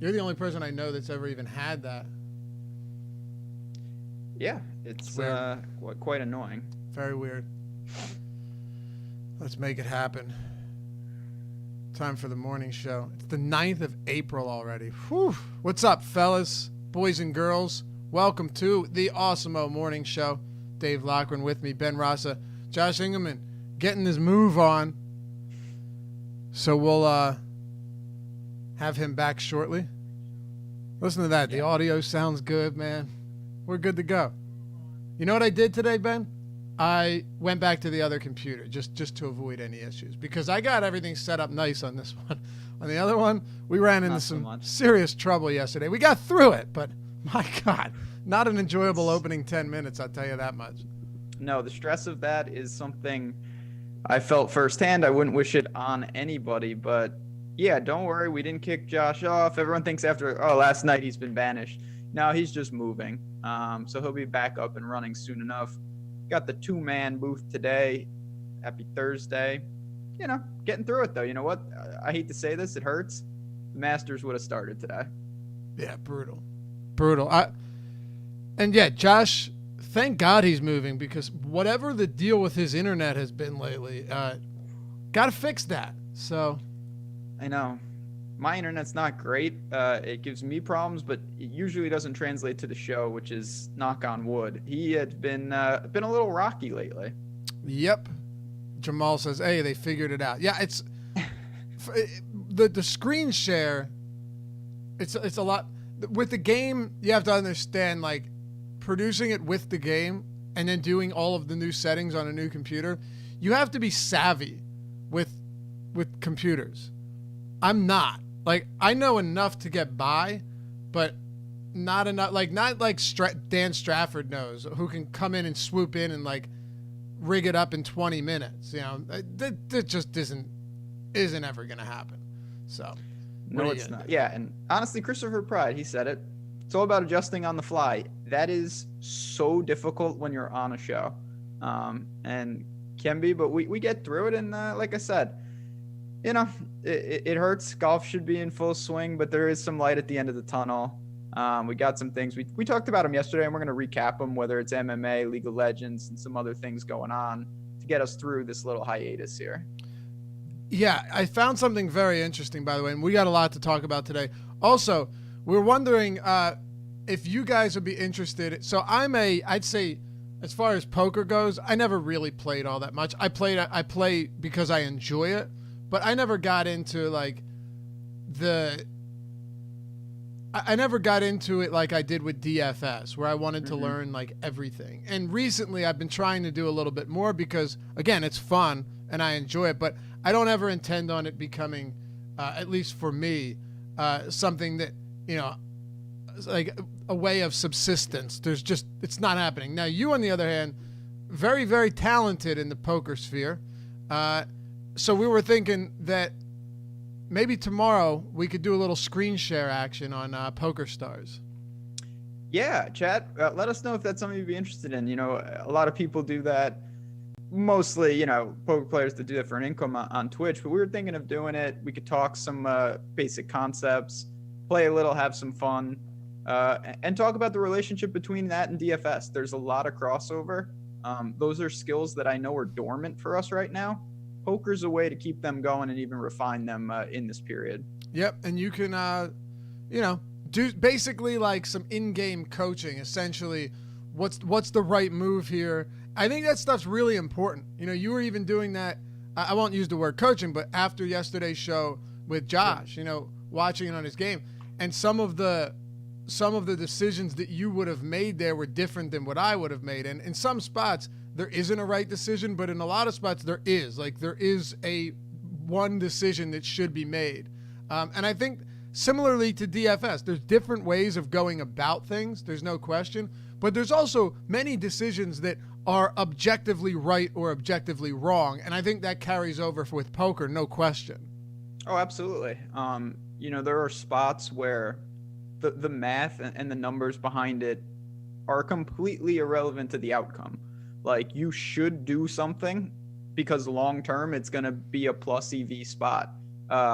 You're the only person I know that's ever even had that. Yeah, it's quite annoying. Very weird. Let's make it happen. Time for the morning show. It's the 9th of April already. Whew. What's up, fellas, boys and girls? Welcome to the Awesemo Morning Show. Dave Loughran with me, Ben Rasa, Josh Engleman, getting his move on. So we'll have him back shortly. Listen to that. The audio sounds good, man. We're good to go. You know what I did today, Ben? I went back to the other computer just to avoid any issues because I got everything set up nice on this one. On the other one, we ran into some serious trouble yesterday. We got through it, but my God, not an enjoyable opening 10 minutes, I'll tell you that much. No, the stress of that is something I felt firsthand. I wouldn't wish it on anybody, but yeah, don't worry. We didn't kick Josh off. Everyone thinks after, last night he's been banished. No, he's just moving. So he'll be back up and running soon enough. Got the 2-man booth today. Happy Thursday. You know, getting through it though. You know what? I hate to say this. It hurts. The Masters would have started today. Yeah, brutal. And yeah, Josh, thank God he's moving because whatever the deal with his internet has been lately, got to fix that. So I know. My internet's not great. It gives me problems, but it usually doesn't translate to the show, which is knock on wood. He had been a little rocky lately. Yep. Jamal says, hey, they figured it out. Yeah, it's the screen share. It's a lot with the game. You have to understand, like, producing it with the game and then doing all of the new settings on a new computer. You have to be savvy with computers. I'm not. Like, I know enough to get by, but not enough. Like, not like Dan Strafford knows, who can come in and swoop in and, like, rig it up in 20 minutes. You know, that just isn't ever going to happen. So, no, it's not. Yeah, and honestly, Christopher Pride, he said it. It's all about adjusting on the fly. That is so difficult when you're on a show, and can be, but we get through it. And like I said, you know, it hurts. Golf should be in full swing, but there is some light at the end of the tunnel. We got some things. We talked about them yesterday, and we're going to recap them, whether it's MMA, League of Legends, and some other things going on to get us through this little hiatus here. Yeah, I found something very interesting, by the way, and we got a lot to talk about today. Also, we're wondering if you guys would be interested. So I'd say, as far as poker goes, I never really played all that much. I play because I enjoy it. But I never got into I never got into it like I did with DFS, where I wanted to learn like everything. And recently I've been trying to do a little bit more because, again, it's fun and I enjoy it, but I don't ever intend on it becoming, at least for me, something that, you know, like a way of subsistence. It's not happening. Now, you, on the other hand, very, very talented in the poker sphere. So we were thinking that maybe tomorrow we could do a little screen share action on Poker Stars. Yeah, chat. Let us know if that's something you'd be interested in. You know, a lot of people do that. Mostly, you know, poker players that do that for an income on Twitch. But we were thinking of doing it. We could talk some basic concepts, play a little, have some fun, and talk about the relationship between that and DFS. There's a lot of crossover. Those are skills that I know are dormant for us right now. Poker's a way to keep them going and even refine them in this period. Yep, and you can, you know, do basically like some in-game coaching. Essentially, what's the right move here? I think that stuff's really important. You know, you were even doing that. I won't use the word coaching, but after yesterday's show with Josh, you know, watching it on his game, and some of the decisions that you would have made there were different than what I would have made. And in some spots, there isn't a right decision, but in a lot of spots there is. Like, there is one decision that should be made. And I think similarly to DFS, there's different ways of going about things. There's no question. But there's also many decisions that are objectively right or objectively wrong. And I think that carries over with poker, no question. Oh, absolutely. You know, there are spots where the math and the numbers behind it are completely irrelevant to the outcome. Like, you should do something because long term it's going to be a plus EV spot.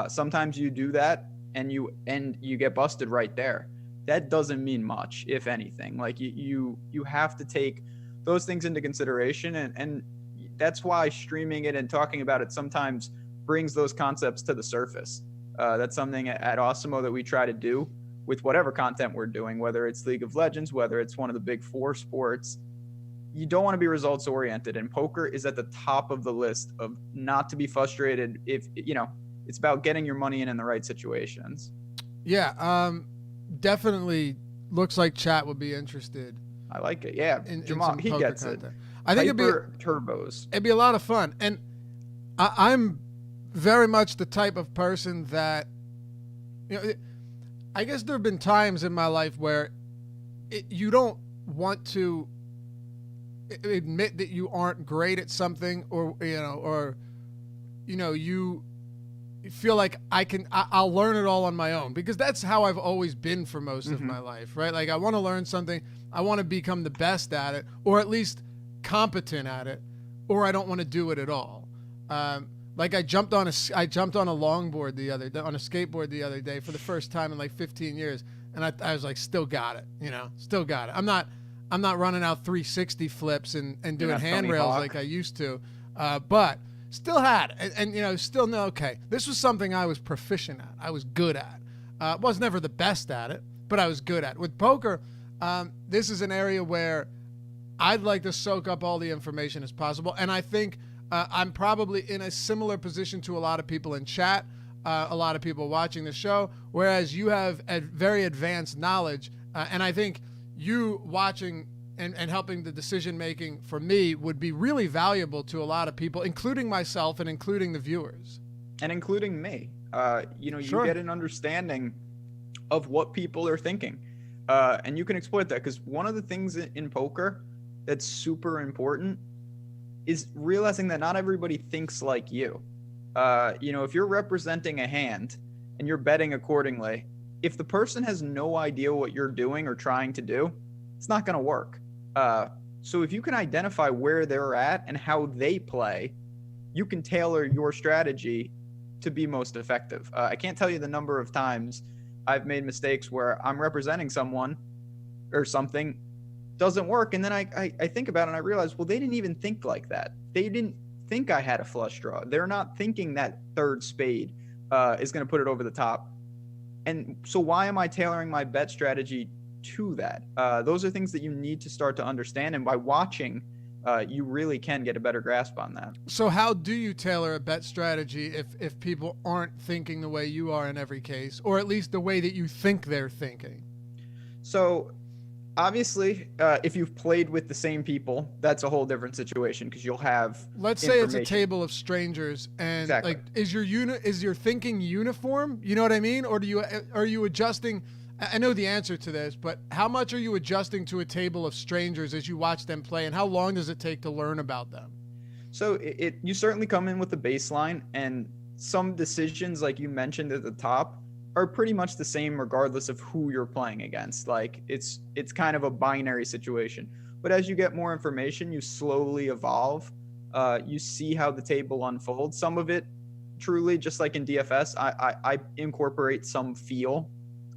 Sometimes you do that and you get busted right there, that doesn't mean much, if anything. Like you have to take those things into consideration, and that's why streaming it and talking about it sometimes brings those concepts to the surface. That's something at Awesemo that we try to do with whatever content we're doing, whether it's League of Legends, whether it's one of the big four sports. You don't want to be results oriented, and poker is at the top of the list of not to be frustrated if, it's about getting your money in the right situations. Yeah, definitely looks like chat would be interested. I like it. Yeah, Jamal, he gets content. It. I think it'd be a lot of fun, and I'm very much the type of person that, I guess there have been times in my life where you don't want to admit that you aren't great at something, or you feel like I'll learn it all on my own, because that's how I've always been for most of my life, right? Like I want to learn something, I want to become the best at it, or at least competent at it, or I don't want to do it at all. Like I jumped on a longboard on a skateboard the other day for the first time in like 15 years, and I was like, still got it. I'm not running out 360 flips and doing handrails like I used to, but still had it, and still know, okay, this was something I was proficient at, I was good at. Was never the best at it, but I was good at it. With poker, this is an area where I'd like to soak up all the information as possible, and I think I'm probably in a similar position to a lot of people in chat, a lot of people watching the show, whereas you have a very advanced knowledge, and I think you watching and helping the decision making for me would be really valuable to a lot of people, including myself and including the viewers. And including me. Sure. You get an understanding of what people are thinking, and you can exploit that, because one of the things in poker that's super important is realizing that not everybody thinks like you. If you're representing a hand and you're betting accordingly, if the person has no idea what you're doing or trying to do, it's not going to work. So if you can identify where they're at and how they play, you can tailor your strategy to be most effective. I can't tell you the number of times I've made mistakes where I'm representing someone or something doesn't work, and then I think about it and I realize, well, they didn't even think like that. They didn't think I had a flush draw. They're not thinking that third spade is going to put it over the top. And so why am I tailoring my bet strategy to that? Those are things that you need to start to understand, and by watching, you really can get a better grasp on that. So how do you tailor a bet strategy if people aren't thinking the way you are in every case, or at least the way that you think they're thinking? So obviously, if you've played with the same people, that's a whole different situation, because you'll have, let's say it's a table of strangers, and exactly. Like, is your thinking uniform? You know what I mean? Or are you adjusting? I know the answer to this, but how much are you adjusting to a table of strangers as you watch them play, and how long does it take to learn about them? So you certainly come in with a baseline, and some decisions, like you mentioned at the top, are pretty much the same regardless of who you're playing against. Like it's kind of a binary situation. But as you get more information, you slowly evolve. You see how the table unfolds. Some of it, truly, just like in DFS, I incorporate some feel,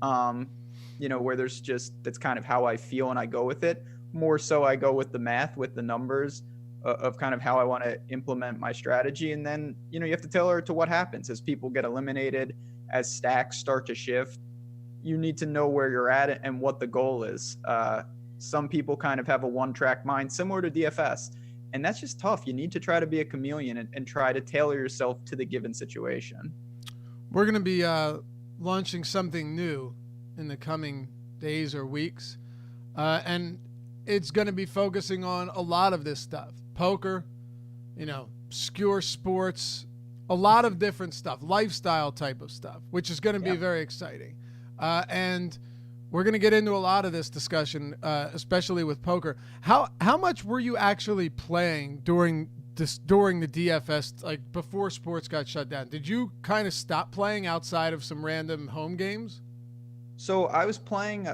where that's kind of how I feel and I go with it. More so I go with the math, with the numbers of kind of how I want to implement my strategy. And then, you have to tailor it to what happens as people get eliminated, as stacks start to shift. You need to know where you're at and what the goal is. Some people kind of have a one-track mind, similar to DFS, and that's just tough. You need to try to be a chameleon and try to tailor yourself to the given situation. We're going to be launching something new in the coming days or weeks, and it's going to be focusing on a lot of this stuff. Poker, obscure sports, a lot of different stuff, lifestyle type of stuff, which is going to be very exciting. And we're going to get into a lot of this discussion, especially with poker. How much were you actually playing during the DFS, like before sports got shut down? Did you kind of stop playing outside of some random home games? So I was playing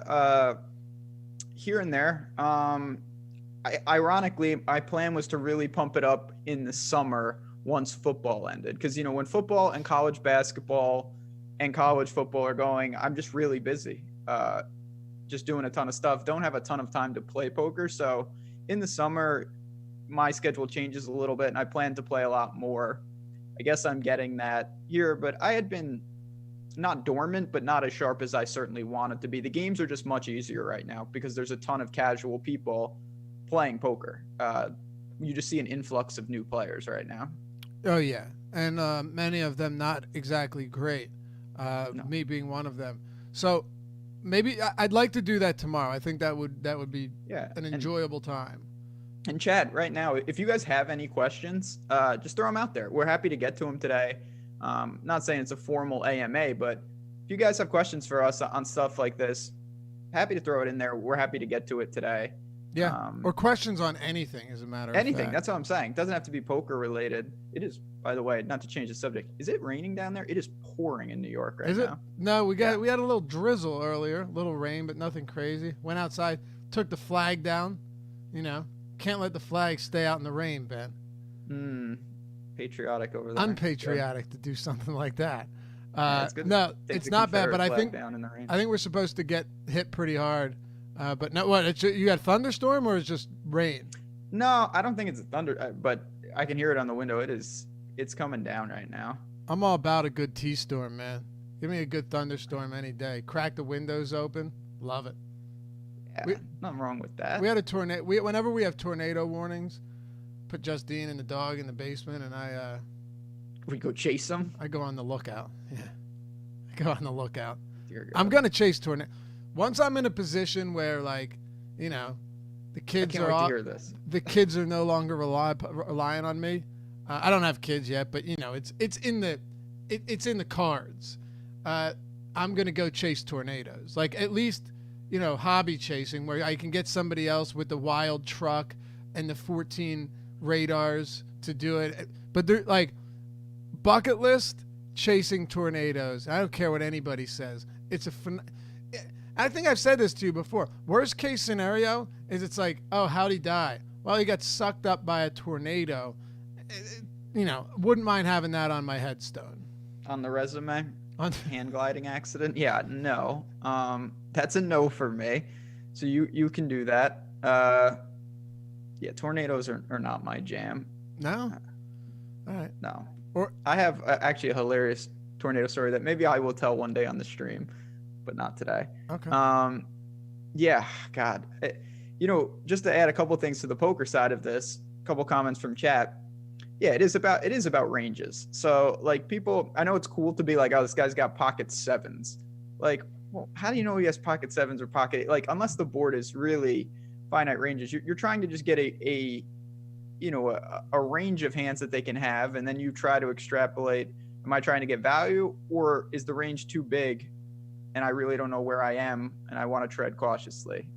here and there. Ironically, my plan was to really pump it up in the summer once football ended, because when football and college basketball and college football are going, I'm just really busy, just doing a ton of stuff. Don't have a ton of time to play poker. So in the summer, my schedule changes a little bit, and I plan to play a lot more. I guess I'm getting that here, but I had been not dormant, but not as sharp as I certainly wanted to be. The games are just much easier right now because there's a ton of casual people playing poker. You just see an influx of new players right now. Oh yeah, and many of them not exactly great. No. Me being one of them. So maybe I'd like to do that tomorrow. I think that would be an enjoyable time. And Chad, right now, if you guys have any questions, just throw them out there. We're happy to get to them today. Not saying it's a formal AMA, but if you guys have questions for us on stuff like this, happy to throw it in there. We're happy to get to it today. Yeah, or questions on anything, as a matter of fact. Anything. That's what I'm saying. It doesn't have to be poker related. It is, by the way, not to change the subject. Is it raining down there? It is pouring in New York right now. No, we had a little drizzle earlier, a little rain, but nothing crazy. Went outside, took the flag down. You know, can't let the flag stay out in the rain, Ben. Patriotic over there. Unpatriotic to do something like that. It's good. No, it's not bad, but I think we're supposed to get hit pretty hard. But no, what? You got thunderstorm or it's just rain? No, I don't think it's a thunder, but I can hear it on the window. It's coming down right now. I'm all about a good T-storm, man. Give me a good thunderstorm any day. Crack the windows open. Love it. Yeah, nothing wrong with that. We had a tornado. Whenever we have tornado warnings, put Justine and the dog in the basement, and we go chase them. I go on the lookout. Yeah, I go on the lookout. Dear God. I'm gonna chase tornado. Once I'm in a position where, like, you know, the kids are off, the kids are no longer relying on me. I don't have kids yet, but you know, it's in the cards. I'm gonna go chase tornadoes. Like, at least, you know, hobby chasing, where I can get somebody else with the wild truck and the 14 radars to do it. But they're like, bucket list chasing tornadoes. I don't care what anybody says. It's I think I've said this to you before. Worst case scenario is it's like, oh, how'd he die? Well, he got sucked up by a tornado. You know, wouldn't mind having that on my headstone. On the resume? Hand gliding accident? Yeah, no. That's a no for me. So you can do that. Yeah, tornadoes are not my jam. No? All right. No. Or I have actually a hilarious tornado story that maybe I will tell one day on the stream, but not today. Okay. Yeah, God. You know, just to add a couple things to the poker side of this, a couple comments from chat. Yeah, it is about ranges. So, like, people, I know it's cool to be like, oh, this guy's got pocket sevens. Like, well, how do you know he has pocket sevens or pocket, like, unless the board is really finite ranges, you're trying to just get a range of hands that they can have, and then you try to extrapolate, am I trying to get value, or is the range too big and I really don't know where I am and I want to tread cautiously?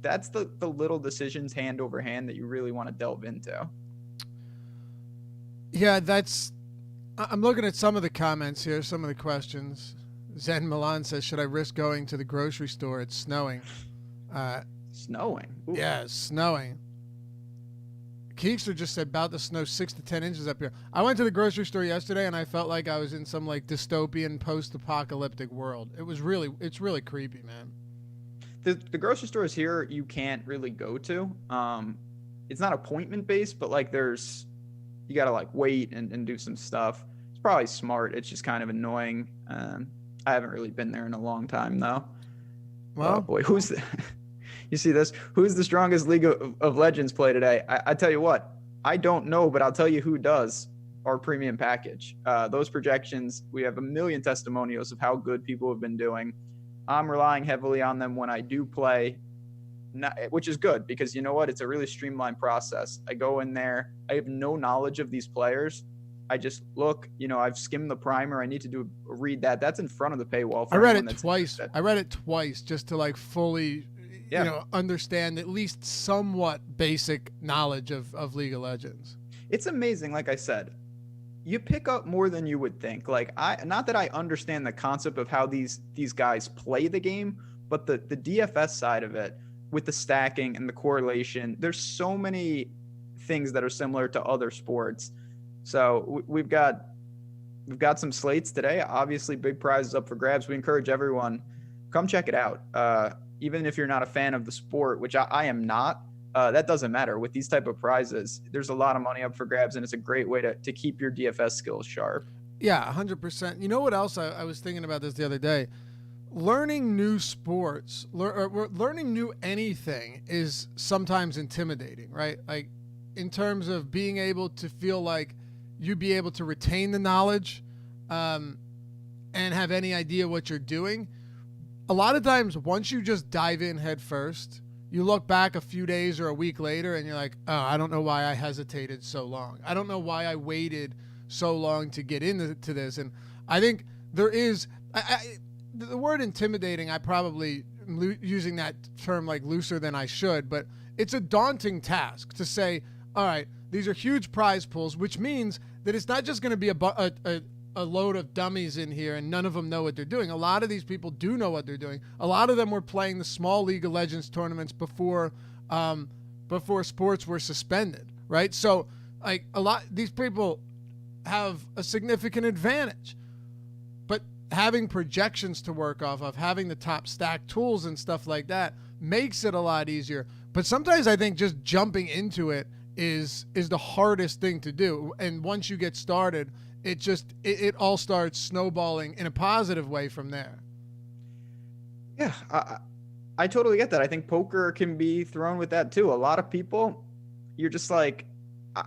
That's the little decisions hand over hand that you really want to delve into. Yeah, I'm looking at some of the comments here, some of the questions. Zen Milan says, should I risk going to the grocery store? It's snowing. Snowing? Ooh. Yeah, it's snowing. Keekster just said about to snow 6 to 10 inches up here. I went to the grocery store yesterday and I felt like I was in some like dystopian post-apocalyptic world. It's really creepy, man. The grocery stores here you can't really go to. It's not appointment based, but like you gotta like wait and do some stuff. It's probably smart. It's just kind of annoying. I haven't really been there in a long time though. Well, oh boy, you see this? Who's the strongest League of Legends play today? I tell you what, I don't know, but I'll tell you who does. Our premium package. Those projections, we have a million testimonials of how good people have been doing. I'm relying heavily on them when I do play, which is good because you know what? It's a really streamlined process. I go in there. I have no knowledge of these players. I just look, I've skimmed the primer. I need to read that. That's in front of the paywall. I read it twice. I read it twice just to like fully, understand at least somewhat basic knowledge of League of Legends. It's amazing. Like I said, you pick up more than you would think. Like not that I understand the concept of how these guys play the game, but the DFS side of it with the stacking and the correlation, there's so many things that are similar to other sports. So we've got we've got some slates today. Obviously, big prizes up for grabs. We encourage everyone, come check it out. Even if you're not a fan of the sport, which I am not, that doesn't matter. With these type of prizes, there's a lot of money up for grabs, and it's a great way to keep your DFS skills sharp. Yeah, 100%. You know what else? I was thinking about this the other day. Learning new sports, learning new anything is sometimes intimidating, right? Like in terms of being able to feel like you'd be able to retain the knowledge and have any idea what you're doing. A lot of times, once you just dive in head first, you look back a few days or a week later and you're like, oh, I don't know why I hesitated so long. I don't know why I waited so long to get into this. And I think there is the word intimidating, I probably using that term like looser than I should, but it's a daunting task to say, all right, these are huge prize pools, which means that it's not just going to be a load of dummies in here and none of them know what they're doing. A lot of these people do know what they're doing. A lot of them were playing the small League of Legends tournaments before sports were suspended, right? So like these people have a significant advantage. But having projections to work off of, having the top stack tools and stuff like that makes it a lot easier. But sometimes I think just jumping into it is the hardest thing to do. And once you get started, it all starts snowballing in a positive way from there. Yeah, I totally get that. I think poker can be thrown with that too. A lot of people, you're just like,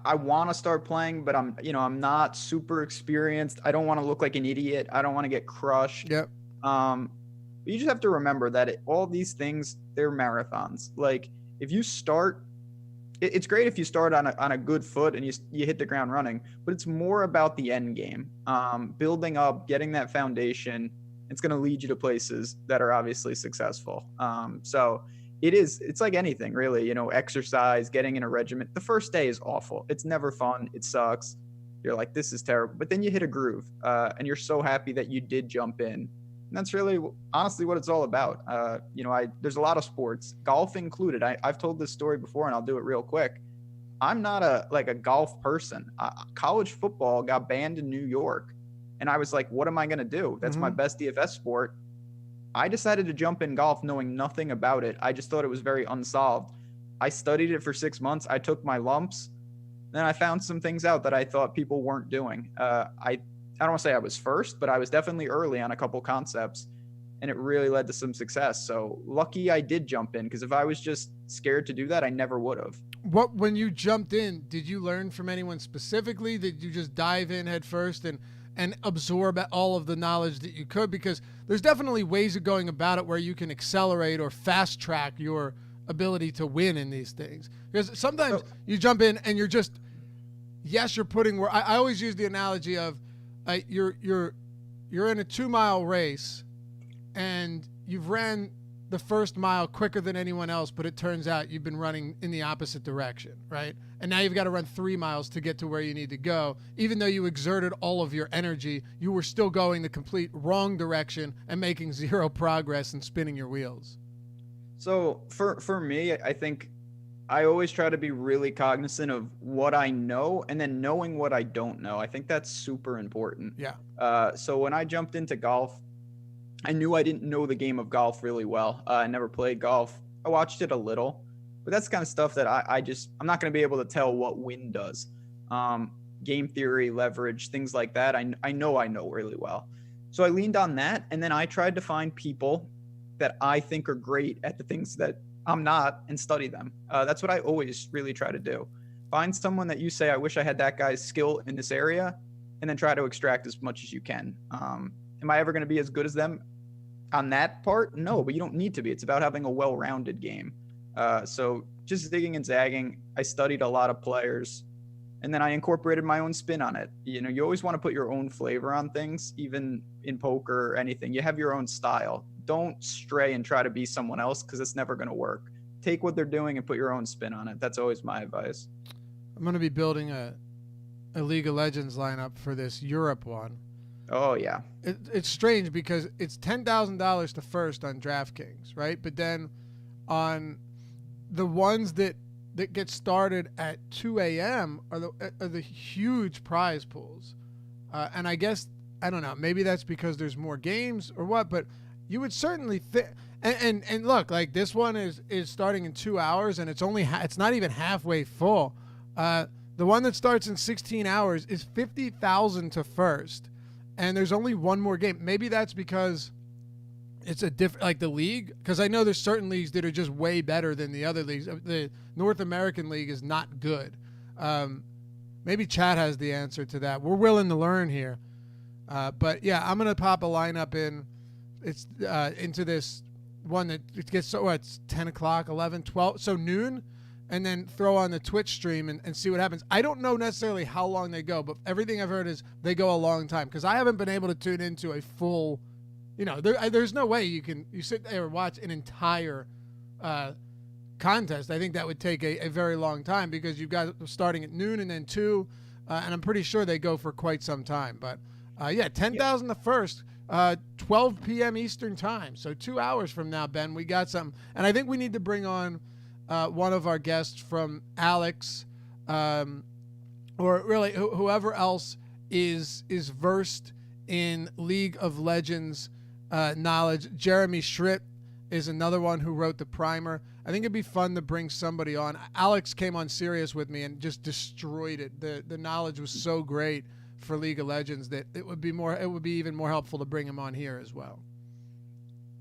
I want to start playing, but I'm not super experienced. I don't want to look like an idiot. I don't want to get crushed. Yep. But you just have to remember that all these things, they're marathons. Like if you start, it's great if you start on a good foot and you hit the ground running, but it's more about the end game, building up, getting that foundation. It's going to lead you to places that are obviously successful. So it's like anything really, exercise, getting in a regimen. The first day is awful. It's never fun. It sucks. You're like, this is terrible. But then you hit a groove and you're so happy that you did jump in. And that's really honestly what it's all about. There's a lot of sports, golf included. I've told this story before and I'll do it real quick. I'm not a golf person. College football got banned in New York. And I was like, what am I going to do? That's my best DFS sport. I decided to jump in golf knowing nothing about it. I just thought it was very unsolved. I studied it for 6 months. I took my lumps. Then I found some things out that I thought people weren't doing. I don't want to say I was first, but I was definitely early on a couple concepts, and it really led to some success. So lucky I did jump in, because if I was just scared to do that, I never would have. When you jumped in, did you learn from anyone specifically? Did you just dive in head first and absorb all of the knowledge that you could? Because there's definitely ways of going about it where you can accelerate or fast track your ability to win in these things. Because sometimes you jump in and you're putting where I always use the analogy of you're in a 2-mile race and you've ran the first mile quicker than anyone else, but it turns out you've been running in the opposite direction, right? And now you've got to run 3 miles to get to where you need to go. Even though you exerted all of your energy, you were still going the complete wrong direction and making zero progress and spinning your wheels. So for me, I think I always try to be really cognizant of what I know and then knowing what I don't know. I think that's super important. Yeah. So when I jumped into golf, I knew I didn't know the game of golf really well. I never played golf. I watched it a little, but that's the kind of stuff that I'm not going to be able to tell what wind does. Game theory, leverage, things like that. I know really well. So I leaned on that. And then I tried to find people that I think are great at the things that I'm not and study them. That's what I always really try to do. Find someone that you say, I wish I had that guy's skill in this area, and then try to extract as much as you can. Am I ever going to be as good as them on that part? No, but you don't need to be. It's about having a well-rounded game. So just zigging and zagging. I studied a lot of players, and then I incorporated my own spin on it. You always want to put your own flavor on things, even in poker or anything. You have your own style. Don't stray and try to be someone else, because it's never going to work. Take what they're doing and put your own spin on it. That's always my advice. I'm going to be building a League of Legends lineup for this Europe one. Oh, yeah. It's strange because it's $10,000 to first on DraftKings, right? But then on the ones that get started at 2 a.m. are the huge prize pools. And I guess, I don't know, maybe that's because there's more games or what, but you would certainly think. And look, like this one is starting in 2 hours, and it's not even halfway full. The one that starts in 16 hours is 50,000 to first, and there's only one more game. Maybe that's because it's a different, like the league, because I know there's certain leagues that are just way better than the other leagues. The North American League is not good. Maybe Chad has the answer to that. We're willing to learn here. But yeah, I'm gonna pop a lineup in. It's into this one that it gets it's 10 o'clock, 11, 12, so noon, and then throw on the Twitch stream and see what happens. I don't know necessarily how long they go, but everything I've heard is they go a long time, because I haven't been able to tune into a full, there's no way you sit there and watch an entire contest. I think that would take a very long time, because you've got starting at noon and then 2, and I'm pretty sure they go for quite some time. But yeah, 10,000 the first, 12 p.m. Eastern time. So 2 hours from now, Ben, we got something. And I think we need to bring on one of our guests from Alex, or really whoever else is versed in League of Legends knowledge. Jeremy Schritt is another one who wrote the primer. I think it'd be fun to bring somebody on. Alex came on Serious with me and just destroyed it. The knowledge was so great for League of Legends that it would be even more helpful to bring him on here as well.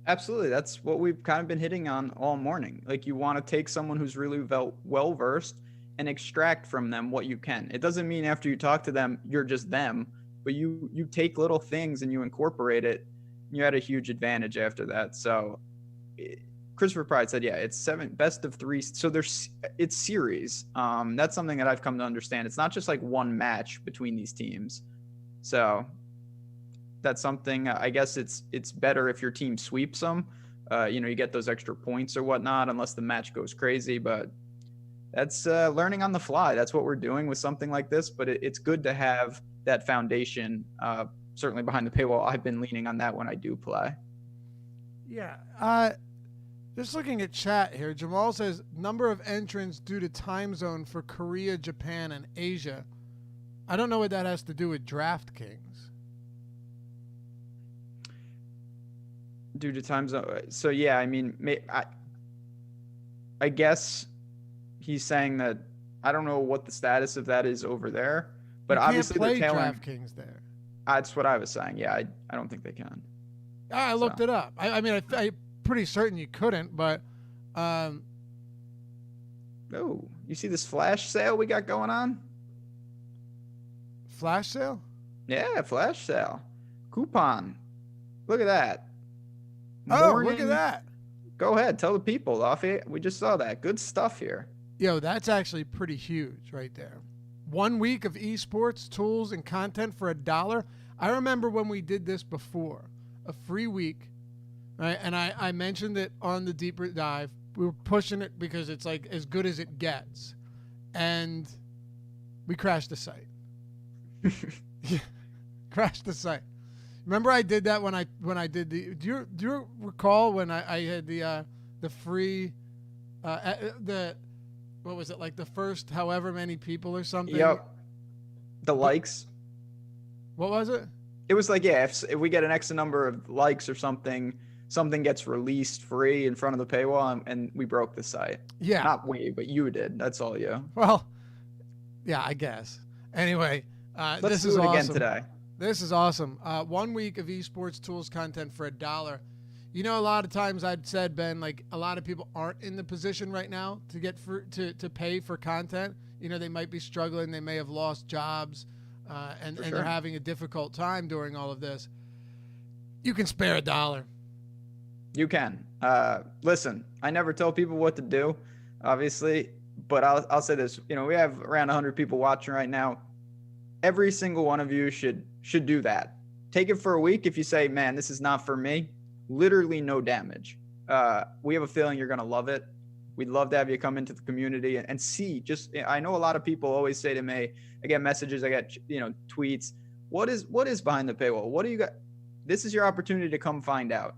Absolutely. That's what we've kind of been hitting on all morning. Like, you want to take someone who's really well versed and extract from them what you can. It doesn't mean after you talk to them, you're just them, but you take little things and you incorporate it. You had a huge advantage after that. So Christopher Pride said, yeah, it's 7 best of 3. So it's series. That's something that I've come to understand. It's not just like one match between these teams. So that's something, I guess it's better if your team sweeps them. You get those extra points or whatnot, unless the match goes crazy. But that's learning on the fly. That's what we're doing with something like this. But it's good to have that foundation, certainly behind the paywall. I've been leaning on that when I do play. Yeah. Just looking at chat here, Jamal says number of entrants due to time zone for Korea, Japan, and Asia. I don't know what that has to do with DraftKings. Due to time zone. So yeah, I mean, I guess he's saying that I don't know what the status of that is over there, but obviously they're telling DraftKings there. That's what I was saying. Yeah, I don't think they can. I looked it up. I mean, I'm pretty certain you couldn't, but oh, you see this flash sale we got going on? Flash sale? Yeah, flash sale. Coupon. Look at that. Look at that. Go ahead. Tell the people, Offie. We just saw that. Good stuff here. Yo, that's actually pretty huge right there. 1 week of esports, tools, and content for $1. I remember when we did this before. A free week. Right? And I mentioned it on the deeper dive. We were pushing it because it's like as good as it gets. And we crashed the site. Yeah, crashed the site. Remember I did that when I did the. Do you recall when I had the free what was it, like the first however many people or something? Yep. The likes. What was it? It was like, yeah, if we get an X number of likes or something gets released free in front of the paywall, and we broke the site. Yeah. Not we, but you did. That's all you. Well, yeah, I guess. Anyway, Let's do it awesome. again today. This is awesome. 1 week of esports tools content for $1. A lot of times I'd said, Ben, like a lot of people aren't in the position right now to get to pay for content. They might be struggling. They may have lost jobs, and they're having a difficult time during all of this. You can spare $1. You can. Listen, I never tell people what to do, obviously, but I'll say this. We have around 100 people watching right now. Every single one of you should do that. Take it for a week. If you say, man, this is not for me, literally no damage. We have a feeling you're going to love it. We'd love to have you come into the community and see. I know a lot of people always say to me, I get messages, I get tweets. What is behind the paywall? What do you got? This is your opportunity to come find out.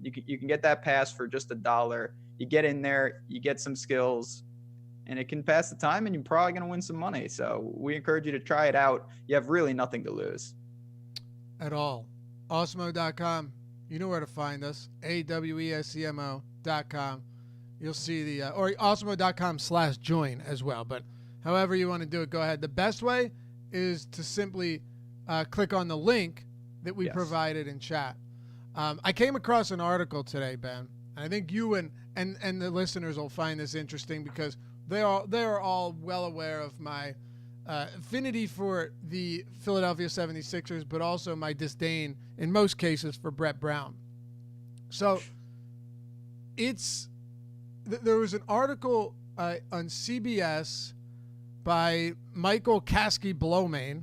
You can get that pass for just $1. You get in there, you get some skills, and it can pass the time, and you're probably going to win some money. So we encourage you to try it out. You have really nothing to lose. At all. Awesemo.com. You know where to find us. AWESCMO.com. You'll see the, or awesemo.com/join as well. But however you want to do it, go ahead. The best way is to simply click on the link that we provided in chat. I came across an article today, Ben. And I think you and the listeners will find this interesting because they are all well aware of my affinity for the Philadelphia 76ers, but also my disdain in most cases for Brett Brown. So there was an article on CBS by Michael Kasky-Blomane.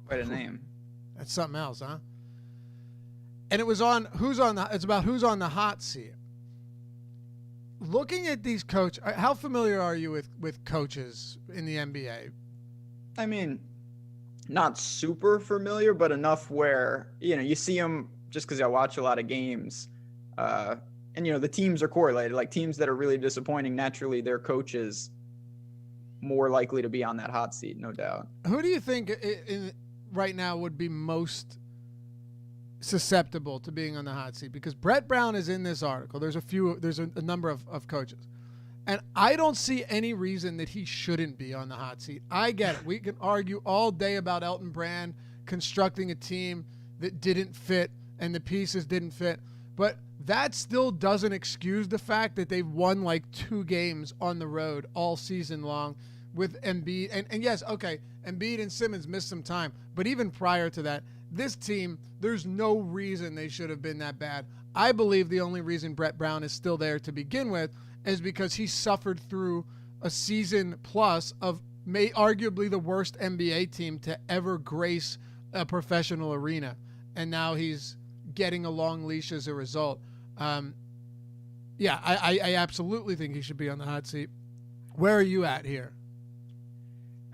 Quite a name. That's something else, huh? And it was it's about who's on the hot seat. Looking at these how familiar are you with coaches in the NBA? I mean, not super familiar, but enough where, you see them just because I watch a lot of games. And, the teams are correlated. Like teams that are really disappointing, naturally their coaches more likely to be on that hot seat, no doubt. Who do you think right now would be most susceptible to being on the hot seat? Because Brett Brown is in this article. There's a number of coaches, and I don't see any reason that he shouldn't be on the hot seat. I get it. We can argue all day about Elton Brand constructing a team that didn't fit and the pieces didn't fit, but that still doesn't excuse the fact that they've won like 2 games on the road all season long with Embiid. And yes, okay, Embiid and Simmons missed some time, but even prior to that, this team, there's no reason they should have been that bad. I believe the only reason Brett Brown is still there to begin with is because he suffered through a season plus of arguably the worst NBA team to ever grace a professional arena. And now he's getting a long leash as a result. I absolutely think he should be on the hot seat. Where are you at here?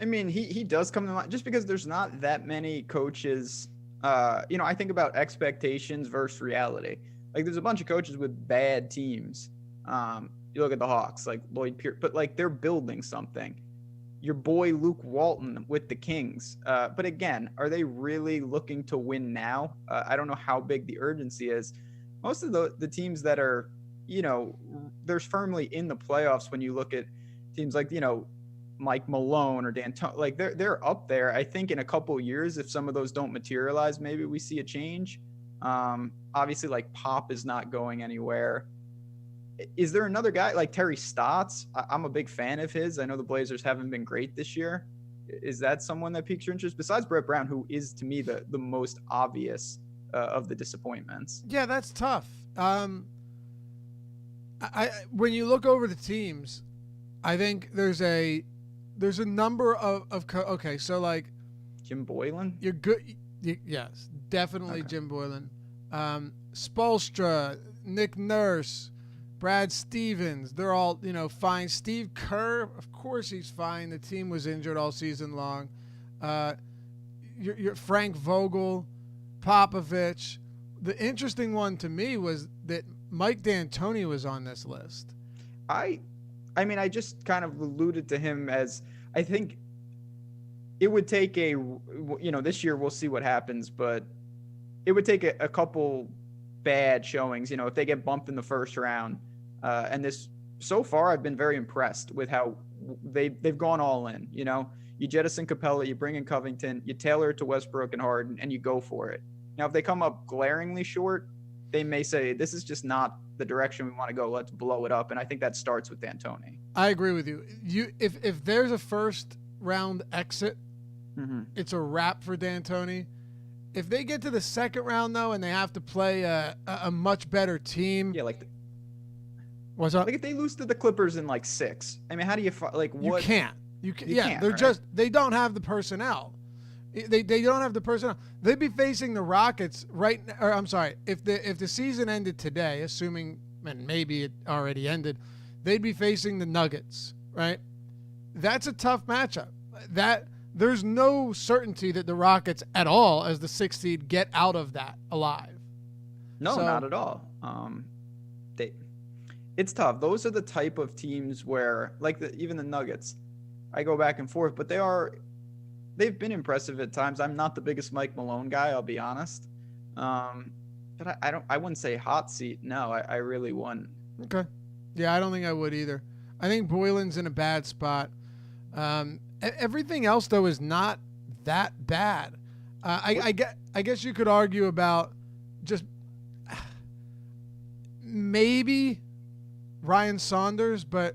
I mean, he does come to mind just because there's not that many coaches. I think about expectations versus reality. Like there's a bunch of coaches with bad teams. You look at the Hawks, like Lloyd Pierce, but like they're building something. Your boy Luke Walton with the Kings. But again, are they really looking to win now? I don't know how big the urgency is. Most of the teams that are, they're firmly in the playoffs when you look at teams like, Mike Malone or D'Antoni, like they're up there. I think in a couple of years, if some of those don't materialize, maybe we see a change. Obviously, like Pop is not going anywhere. Is there another guy like Terry Stotts? I'm a big fan of his. I know the Blazers haven't been great this year. Is that someone that piques your interest besides Brett Brown, who is to me the most obvious of the disappointments? Yeah, that's tough. When you look over the teams, I think there's a number of okay, so like Jim Boylan. You're good. Yes, definitely okay. Jim Boylan, Spoelstra, Nick Nurse, Brad Stevens. They're all fine. Steve Kerr, of course he's fine. The team was injured all season long. Your Frank Vogel, Popovich. The interesting one to me was that Mike D'Antoni was on this list. I mean, I just kind of alluded to him as I think it would take this year we'll see what happens, but it would take a couple bad showings, if they get bumped in the first round. And this, so far, I've been very impressed with how they've gone all in. You jettison Capella, you bring in Covington, you tailor it to Westbrook and Harden, and you go for it. Now, if they come up glaringly short, they may say, this is just not the direction we want to go. Let's blow it up. And I think that starts with D'Antoni. I agree with you. If there's a first round exit, it's a wrap for D'Antoni. If they get to the second round, though, and they have to play a much better team. Yeah, what's up? Like if they lose to the Clippers in 6, I mean, how do you what? You can't. They're right? They don't have the personnel. They don't have the personnel. They'd be facing the Rockets if the season ended today, assuming, and maybe it already ended, they'd be facing the Nuggets, right? That's a tough matchup. There's no certainty that the Rockets at all, as the 6th seed, get out of that alive. No, not at all. It's tough. Those are the type of teams where, like even the Nuggets, I go back and forth, but they've been impressive at times. I'm not the biggest Mike Malone guy, I'll be honest. But I wouldn't say hot seat. No, I really wouldn't. Okay. Yeah, I don't think I would either. I think Boylan's in a bad spot. Everything else, though, is not that bad. I guess you could argue about just maybe Ryan Saunders, but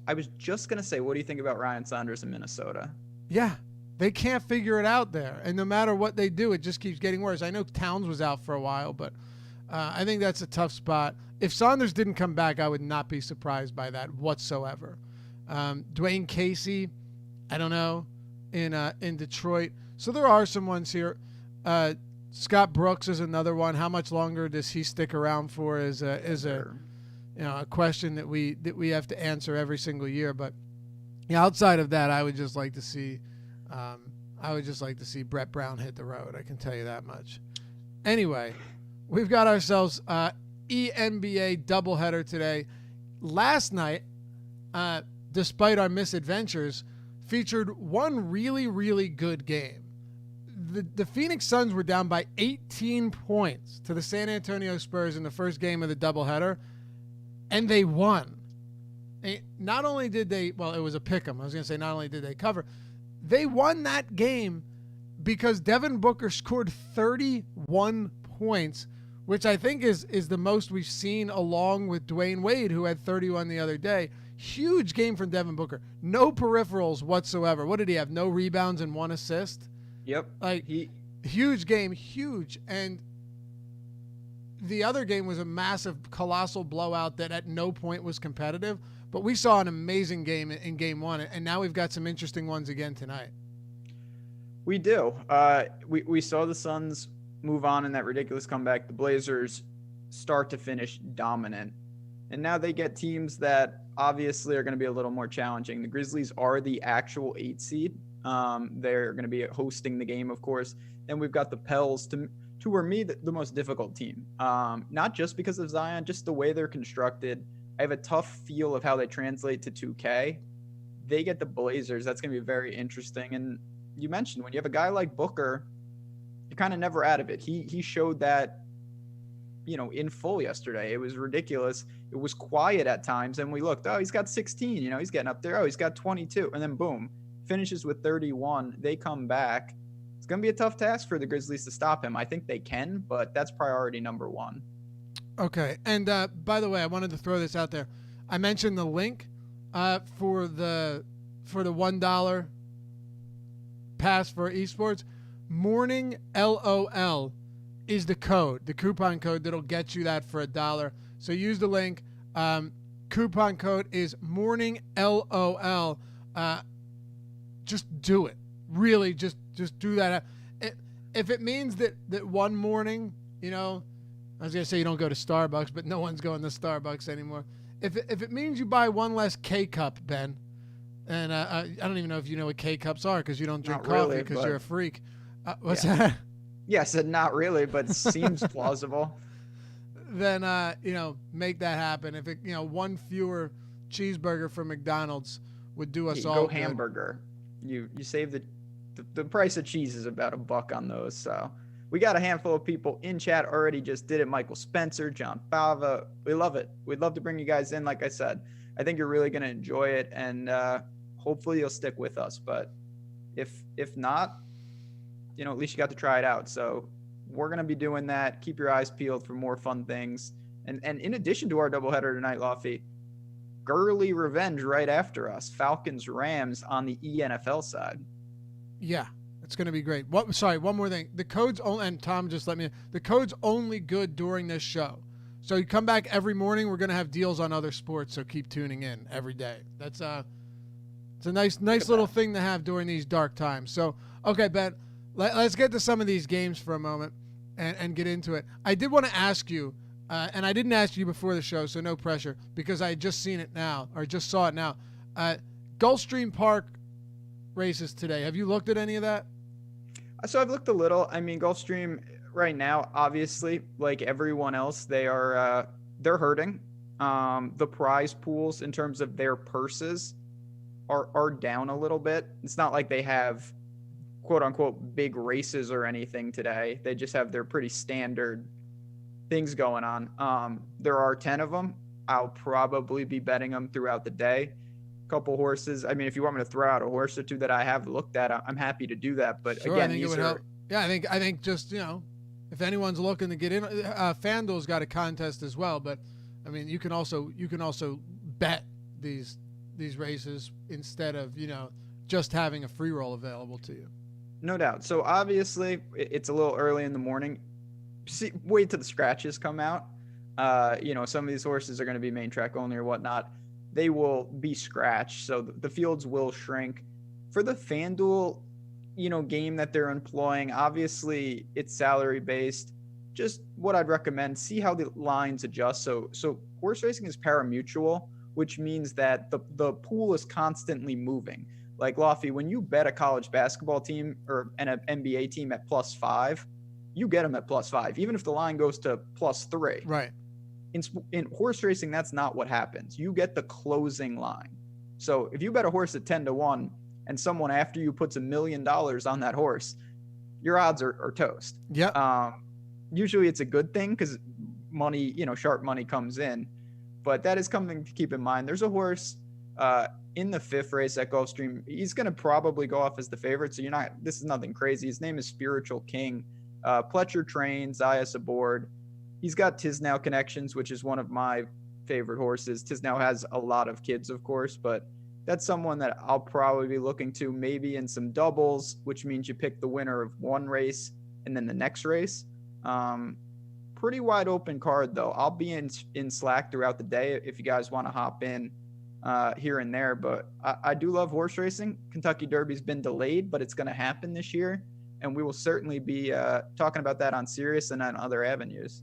I was just going to say, what do you think about Ryan Saunders in Minnesota? Yeah, they can't figure it out there. And no matter what they do, it just keeps getting worse. I know Towns was out for a while, but I think that's a tough spot. If Saunders didn't come back, I would not be surprised by that whatsoever. Dwayne Casey, I don't know, in Detroit. So there are some ones here. Scott Brooks is another one. How much longer does he stick around for? Is a question that we have to answer every single year. But yeah, outside of that, I would just like to see Brett Brown hit the road. I can tell you that much. Anyway, we've got ourselves ENBA doubleheader today. Last night, despite our misadventures, featured one really, really good game. The Phoenix Suns were down by 18 points to the San Antonio Spurs in the first game of the doubleheader, and they won. Not only did they, well, it was a pick'em. I was going to say not only did they cover, they won that game because Devin Booker scored 31 points, which I think is the most we've seen, along with Dwayne Wade, who had 31 the other day. Huge game from Devin Booker. No peripherals whatsoever. What did he have? No rebounds and 1 assist? Yep. Huge game, huge. And the other game was a massive, colossal blowout that at no point was competitive. But we saw an amazing game in game one, and now we've got some interesting ones again tonight. We do. We saw the Suns move on in that ridiculous comeback. The Blazers start to finish dominant. And now they get teams that obviously are going to be a little more challenging. The Grizzlies are the actual 8 seed. They're going to be hosting the game, of course. And we've got the Pels to were me the most difficult team. Not just because of Zion, just the way they're constructed. I have a tough feel of how they translate to 2K. They get the Blazers. That's going to be very interesting. And you mentioned when you have a guy like Booker, you're kind of never out of it. He showed that, in full yesterday. It was ridiculous. It was quiet at times. And we looked, he's got 16, he's getting up there. Oh, he's got 22. And then boom, finishes with 31. They come back. It's going to be a tough task for the Grizzlies to stop him. I think they can, but that's priority number one. Okay. And by the way, I wanted to throw this out there. I mentioned the link for the $1 pass for esports. Morning LOL is the coupon code that'll get you that for $1. So use the link. Coupon code is morning LOL. Just do it. Really, just do that. If it means that one morning, I was gonna say you don't go to Starbucks, but no one's going to Starbucks anymore. If it means you buy one less K cup, Ben, and I don't even know if you know what K cups are because you don't drink coffee because you're a freak. What's that? Yeah, I said not really, but it seems plausible. Then make that happen. If it one fewer cheeseburger from McDonald's would do us all go good. Hamburger. You save the price of cheese is about $1 on those. So we got a handful of people in chat already just did it. Michael Spencer, John Bava. We love it. We'd love to bring you guys in. Like I said, I think you're really going to enjoy it, and hopefully you'll stick with us. But if not, at least you got to try it out. So we're going to be doing that. Keep your eyes peeled for more fun things. And in addition to our doubleheader tonight, Lofty, Gurley revenge right after us. Falcons, Rams on the ENFL side. Yeah, it's going to be great. One more thing. The code's only, and Tom just let me know, the code's only good during this show. So you come back every morning, we're going to have deals on other sports, so keep tuning in every day. That's it's a nice little thing to have during these dark times. So, okay, Ben, let's get to some of these games for a moment and get into it. I did want to ask you, and I didn't ask you before the show, so no pressure, because I had just seen it now, or just saw it now. Gulfstream Park races today. Have you looked at any of that? So I've looked a little. I mean, Gulfstream right now, obviously, like everyone else, they're hurting. The prize pools in terms of their purses are down a little bit. It's not like they have quote unquote big races or anything today. They just have their pretty standard things going on. There are 10 of them. I'll probably be betting them throughout the day. Couple horses. I mean, if you want me to throw out a horse or two that I have looked at, I'm happy to do that. But sure, again, I think it would help. Yeah, I think just, if anyone's looking to get in, FanDuel's got a contest as well. But I mean, you can also bet these races instead of just having a free roll available to you. No doubt. So obviously, it's a little early in the morning. Wait till the scratches come out. Some of these horses are going to be main track only or whatnot. They will be scratched, so the fields will shrink. For the FanDuel, game that they're employing, obviously it's salary based. Just what I'd recommend, see how the lines adjust. So horse racing is pari-mutuel, which means that the pool is constantly moving. Like Lofty, when you bet a college basketball team or an NBA team at +5, you get them at +5, even if the line goes to +3. Right. In horse racing, that's not what happens. You get the closing line. So if you bet a horse at 10-1 and someone after you puts $1 million on that horse, your odds are toast. Yeah. Usually it's a good thing because money, sharp money comes in, but that is something to keep in mind. There's a horse in the 5th race at Gulfstream. He's going to probably go off as the favorite. So this is nothing crazy. His name is Spiritual King. Pletcher trains, Zayas aboard. He's got Tisnow connections, which is one of my favorite horses. Tisnow has a lot of kids, of course, but that's someone that I'll probably be looking to maybe in some doubles, which means you pick the winner of one race and then the next race. Pretty wide open card, though. I'll be in Slack throughout the day if you guys want to hop in here and there. But I do love horse racing. Kentucky Derby's been delayed, but it's going to happen this year. And we will certainly be talking about that on Sirius and on other avenues.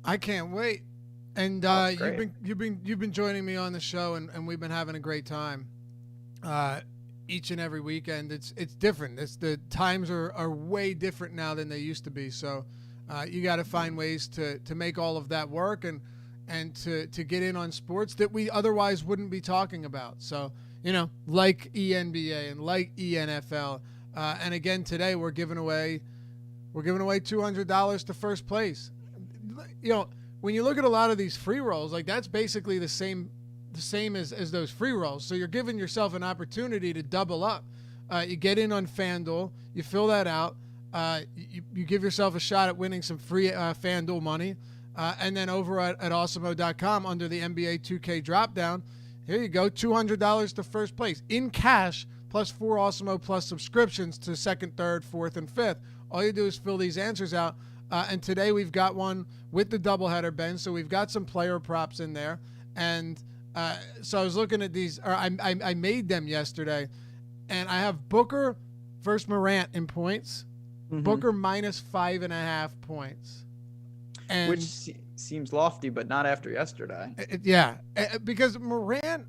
I can't wait. And you've been joining me on the show, and we've been having a great time each and every weekend. It's different. The times are way different now than they used to be. So you got to find ways to make all of that work and to get in on sports that we otherwise wouldn't be talking about. So like ENBA and like ENFL. And again today we're giving away $200 to first place. When you look at a lot of these free rolls, like that's basically the same as those free rolls. So you're giving yourself an opportunity to double up. You get in on FanDuel, you fill that out, you give yourself a shot at winning some free FanDuel money, and then over at Awesemo.com under the NBA 2K dropdown, here you go, $200 to first place in cash, plus 4 Awesemo Plus subscriptions to 2nd, 3rd, 4th, and 5th. All you do is fill these answers out. And today we've got one with the doubleheader, Ben. So we've got some player props in there. And so I was looking at these, or I made them yesterday. And I have Booker versus Morant in points. Mm-hmm. Booker -5.5 points. And which seems lofty, but not after yesterday. Because Morant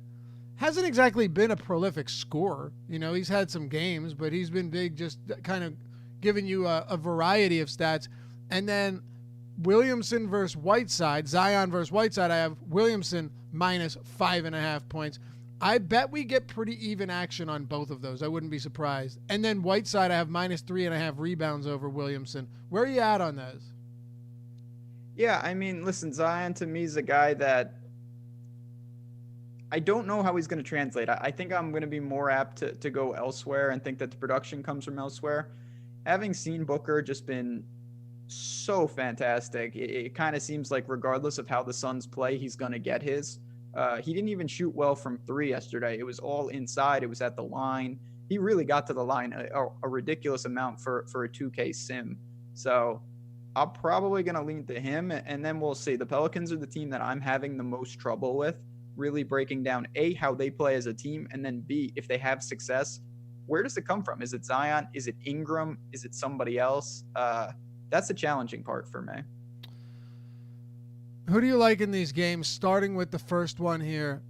hasn't exactly been a prolific scorer. He's had some games, but he's been big, just kind of giving you a variety of stats. And then Williamson versus Whiteside, Zion versus Whiteside, I have Williamson -5.5 points. I bet we get pretty even action on both of those. I wouldn't be surprised. And then Whiteside, I have -3.5 rebounds over Williamson. Where are you at on those? Yeah, I mean, listen, Zion to me is a guy that I don't know how he's going to translate. I think I'm going to be more apt to go elsewhere and think that the production comes from elsewhere. Having seen Booker just been so fantastic. It kind of seems like regardless of how the Suns play, he's going to get his. He didn't even shoot well from 3 yesterday. It was all inside. It was at the line. He really got to the line a ridiculous amount for a 2K sim. So I'm probably going to lean to him, and then we'll see. The Pelicans are the team that I'm having the most trouble with, really breaking down, A, how they play as a team, and then B, if they have success, where does it come from? Is it Zion? Is it Ingram? Is it somebody else? That's the challenging part for me. Who do you like in these games? Starting with the first one here,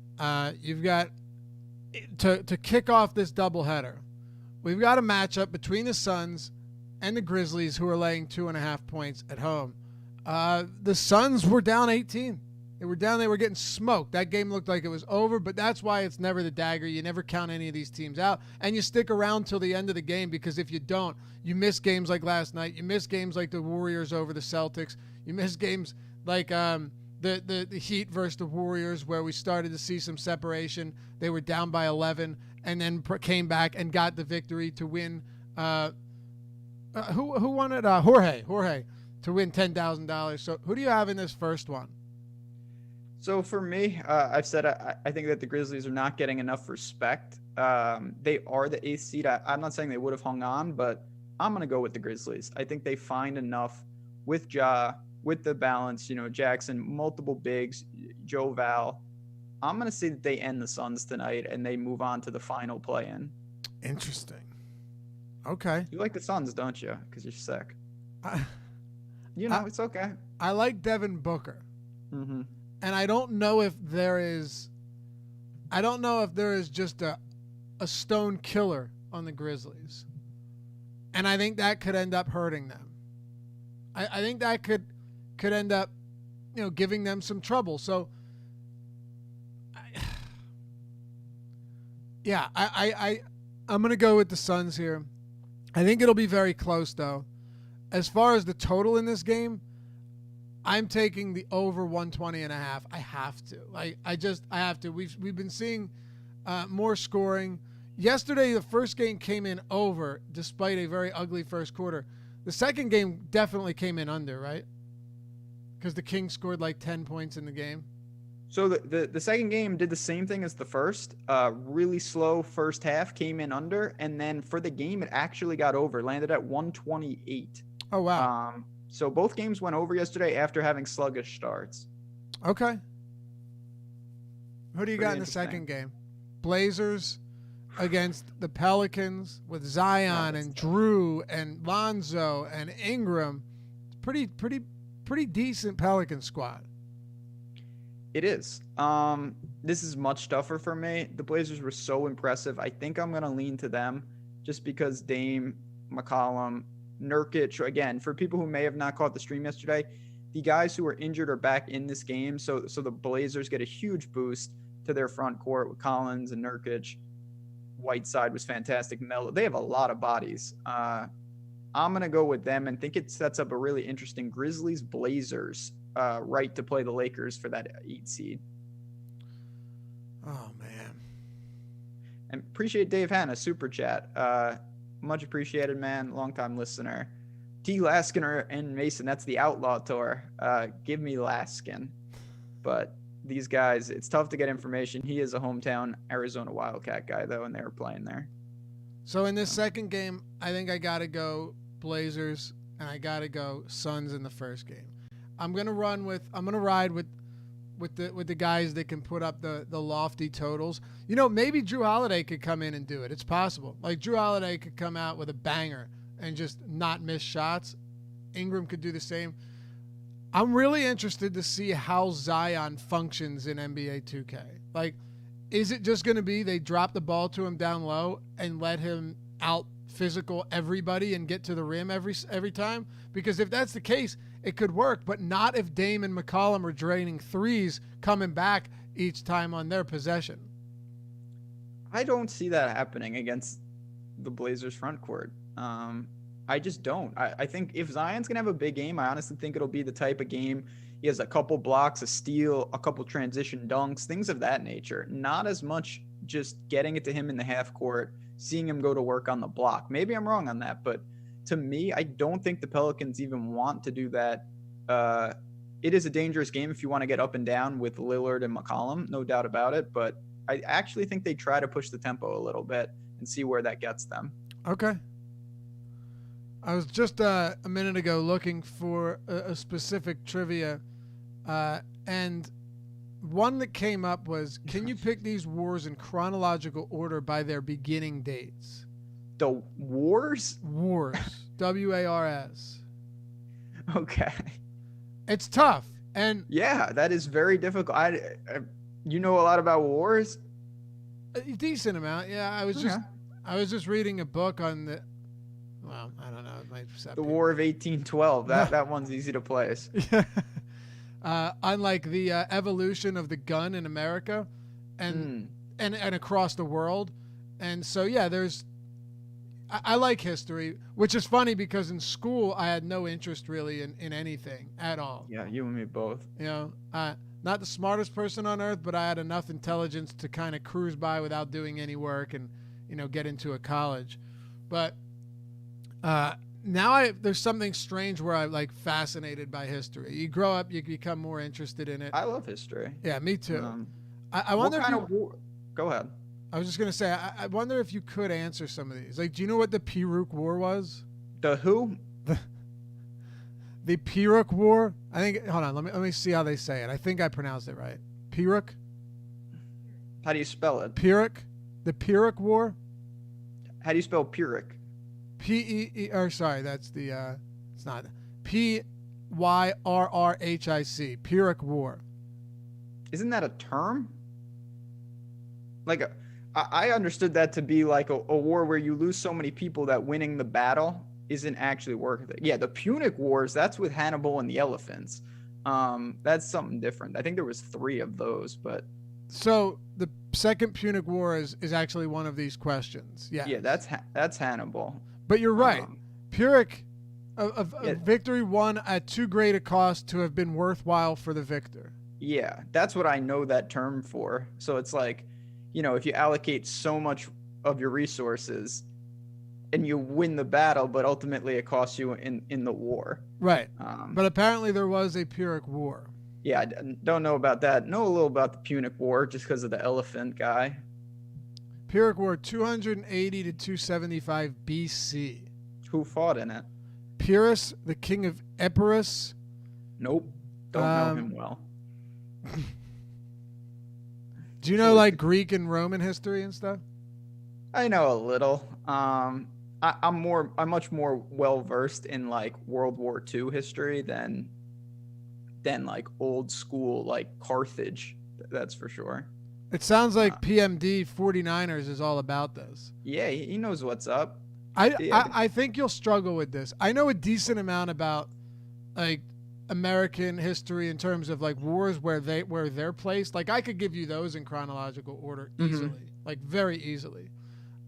you've got to kick off this doubleheader. We've got a matchup between the Suns and the Grizzlies, who are laying 2.5 points at home. The Suns were down 18. They were down. They were getting smoked. That game looked like it was over, but that's why it's never the dagger. You never count any of these teams out, and you stick around till the end of the game, because if you don't, you miss games like last night. You miss games like the Warriors over the Celtics. You miss games like the Heat versus the Warriors, where we started to see some separation. They were down by 11 and then came back and got the victory to win. Who won it? Jorge to win $10,000. So who do you have in this first one? So for me, I've said I think that the Grizzlies are not getting enough respect. They are the 8th seed. I'm not saying they would have hung on, but I'm going to go with the Grizzlies. I think they find enough with Ja, with the balance, Jackson, multiple bigs, Joe Val. I'm going to say that they end the Suns tonight and they move on to the final play-in. Interesting. Okay. You like the Suns, don't you? Because you're sick. It's okay. I like Devin Booker. Mm-hmm. And I don't know if there is just a stone killer on the Grizzlies. And I think that could end up hurting them. I think that could end up, giving them some trouble. So, I'm going to go with the Suns here. I think it'll be very close, though. As far as the total in this game, I'm taking the over 120.5. I have to. I have to. We've been seeing more scoring. Yesterday, the first game came in over, despite a very ugly first quarter. The second game definitely came in under, right? Because the Kings scored like 10 points in the game. So the second game did the same thing as the first. Really slow first half, came in under, and then for the game, it actually got over, landed at 128. Oh, wow. So both games went over yesterday after having sluggish starts. Okay. Who do you got in the second game? Blazers against the Pelicans with Zion and Drew and Lonzo and Ingram. Pretty decent Pelican squad. It is. This is much tougher for me. The Blazers were so impressive. I think I'm going to lean to them just because Dame, McCollum, Nurkic, again, for people who may have not caught the stream yesterday, the guys who were injured are back in this game. So the Blazers get a huge boost to their front court with Collins and Nurkic. Whiteside was fantastic. Melo, they have a lot of bodies. I'm going to go with them and think it sets up a really interesting Grizzlies-Blazers right to play the Lakers for that 8 seed. Oh, man. And appreciate Dave Hanna, super chat. Much appreciated, man. Longtime listener. T. Laskiner and Mason, that's the Outlaw Tour. Give me Laskin. But these guys, it's tough to get information. He is a hometown Arizona Wildcat guy, though, and they were playing there. So in this second game, I think I got to go Blazers, and I got to go Suns in the first game. I'm gonna ride with the guys that can put up the lofty totals. Maybe Drew Holiday could come in and do it. It's possible. Like Drew Holiday could come out with a banger and just not miss shots. Ingram could do the same. I'm really interested to see how Zion functions in NBA 2K. Like, is it just going to be they drop the ball to him down low and let him out physical everybody and get to the rim every time? Because if that's the case, it could work, but not if Dame and McCollum are draining threes coming back each time on their possession. I don't see that happening against the Blazers front court. I just don't. I think if Zion's going to have a big game, I honestly think it'll be the type of game he has a couple blocks, a steal, a couple transition dunks, things of that nature. Not as much just getting it to him in the half court, seeing him go to work on the block. Maybe I'm wrong on that, but to me, I don't think the Pelicans even want to do that. It is a dangerous game if you want to get up and down with Lillard and McCollum, no doubt about it, but I actually think they try to push the tempo a little bit and see where that gets them. Okay. I was just a minute ago looking for a specific trivia, and one that came up was, can you pick these wars in chronological order by their beginning dates? The wars? Wars. W-A-R-S. Okay. It's tough. And yeah, that is very difficult. You know a lot about wars? A decent amount. Yeah, I was just reading a book on the, well, I don't know. It might the War of 1812. That one's easy to place. unlike the evolution of the gun in America and across the world. And so, yeah, I like history, which is funny because in school I had no interest really in anything at all. Yeah, you and me both. You know, not the smartest person on earth, but I had enough intelligence to kind of cruise by without doing any work and, you know, get into a college. But now there's something strange where I'm like fascinated by history. You grow up, you become more interested in it. I love history. Yeah, me too. I wonder what kind of war. Go ahead. I was just gonna say, I wonder if you could answer some of these. Like, do you know what the Pyrrhic War was? The who? The Pyrrhic War. I think. Hold on. Let me see how they say it. I think I pronounced it right. Pyrrhic. How do you spell it? Pyrrhic. The Pyrrhic War. How do you spell Pyrrhic? P-E-E. Or sorry, that's the. It's not Pyrrhic. Pyrrhic War. Isn't that a term? Like I understood that to be like a war where you lose so many people that winning the battle isn't actually worth it. Yeah, the Punic Wars, that's with Hannibal and the elephants. That's something different. I think there was 3 of those, but so the Second Punic War is actually one of these questions. Yeah. Yeah, that's Hannibal. But you're right. Pyrrhic, a victory won at too great a cost to have been worthwhile for the victor. Yeah, that's what I know that term for. So it's like, you know, if you allocate so much of your resources and you win the battle, but ultimately it costs you in the war. Right. But apparently there was a Pyrrhic War. Yeah, I don't know about that. Know a little about the Punic War just because of the elephant guy. Pyrrhic War, 280 to 275 BC. Who fought in it? Pyrrhus, the king of Epirus. Nope. Don't know him well. Do you know like Greek and Roman history and stuff? I know a little. I'm much more well versed in like World War II history than like old school like Carthage. That's for sure. It sounds like PMD 49ers is all about this. Yeah, he knows what's up. I think you'll struggle with this. I know a decent amount about like American history in terms of like wars where they're placed. Like I could give you those in chronological order easily, like very easily.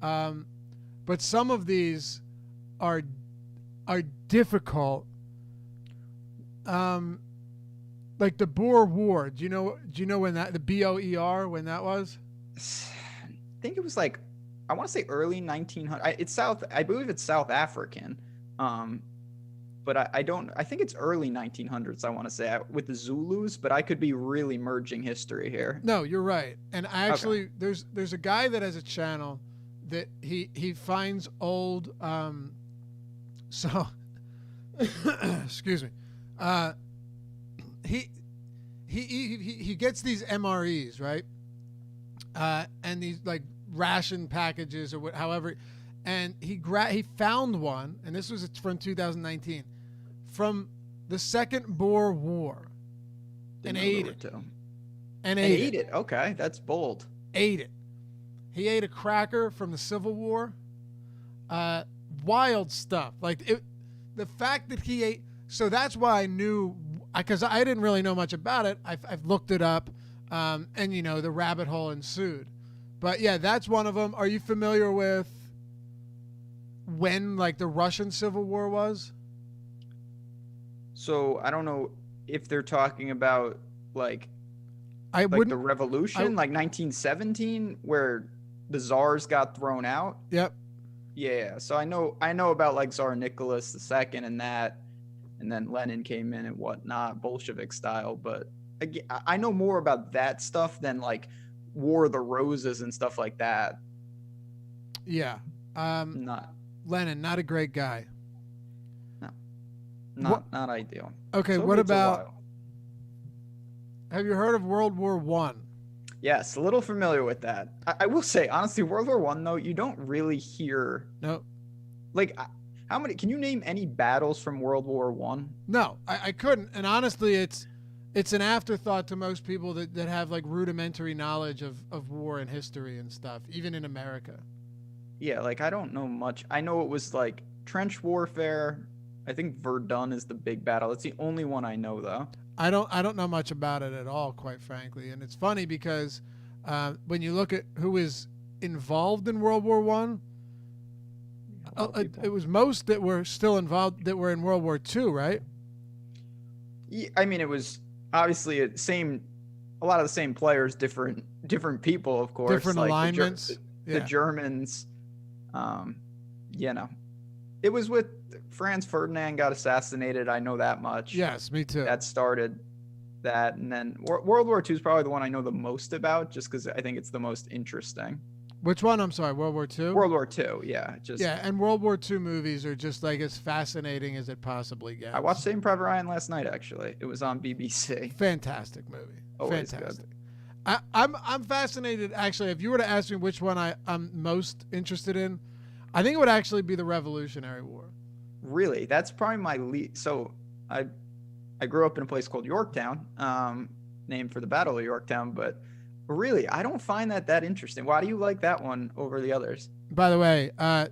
But some of these are difficult. Like the Boer War. Do you know when that, the BOER, when that was? I think it was like, I want to say early 1900. I believe it's South African. But I think it's early 1900s, I want to say, with the Zulus, but I could be really merging history here. No, you're right. And I actually, there's a guy that has a channel that he finds old, excuse me. He gets these MREs, right? And these like ration packages or however, and he found one, and this was from 2019, from the Second Boer War, and ate it. And ate it. Okay, that's bold. Ate it. He ate a cracker from the Civil War. Wild stuff. Like the fact that he ate. So that's why I knew, because I didn't really know much about it. I've looked it up, and the rabbit hole ensued. But yeah, that's one of them. Are you familiar with when like the Russian Civil War was? So I don't know if they're talking about like the revolution, like 1917, where the czars got thrown out. Yep. Yeah. So I know about like Tsar Nicholas II and that, and then Lenin came in and whatnot, Bolshevik style. But again, I know more about that stuff than like War of the Roses and stuff like that. Yeah. Lenin, not a great guy. No, not ideal. Okay, Soviets what about? Have you heard of World War One? Yes, a little familiar with that. I will say, honestly, World War One though, you don't really hear. No. Like, how many? Can you name any battles from World War One? No, I couldn't. And honestly, it's an afterthought to most people that have like rudimentary knowledge of war and history and stuff, even in America. Yeah, like I don't know much. I know it was like trench warfare. I think Verdun is the big battle. It's the only one I know though. I don't know much about it at all, quite frankly. And it's funny because when you look at who is involved in World War One, it was most that were still involved that were in World War II, right? Yeah, I mean, it was obviously a lot of the same players, different people, of course. Different alignments. The Germans, it was with Franz Ferdinand got assassinated. I know that much. Yes, me too. That started that, and then World War II is probably the one I know the most about, just because I think it's the most interesting. Which one? I'm sorry, World War II? World War II, yeah. And World War II movies are just like as fascinating as it possibly gets. I watched Saving Private Ryan last night, actually. It was on BBC. Fantastic movie. Always fantastic. Good. I'm fascinated, actually. If you were to ask me which one I'm most interested in, I think it would actually be the Revolutionary War. Really? That's probably my lead. So I grew up in a place called Yorktown, named for the Battle of Yorktown, but really, I don't find that interesting. Why do you like that one over the others? By the way,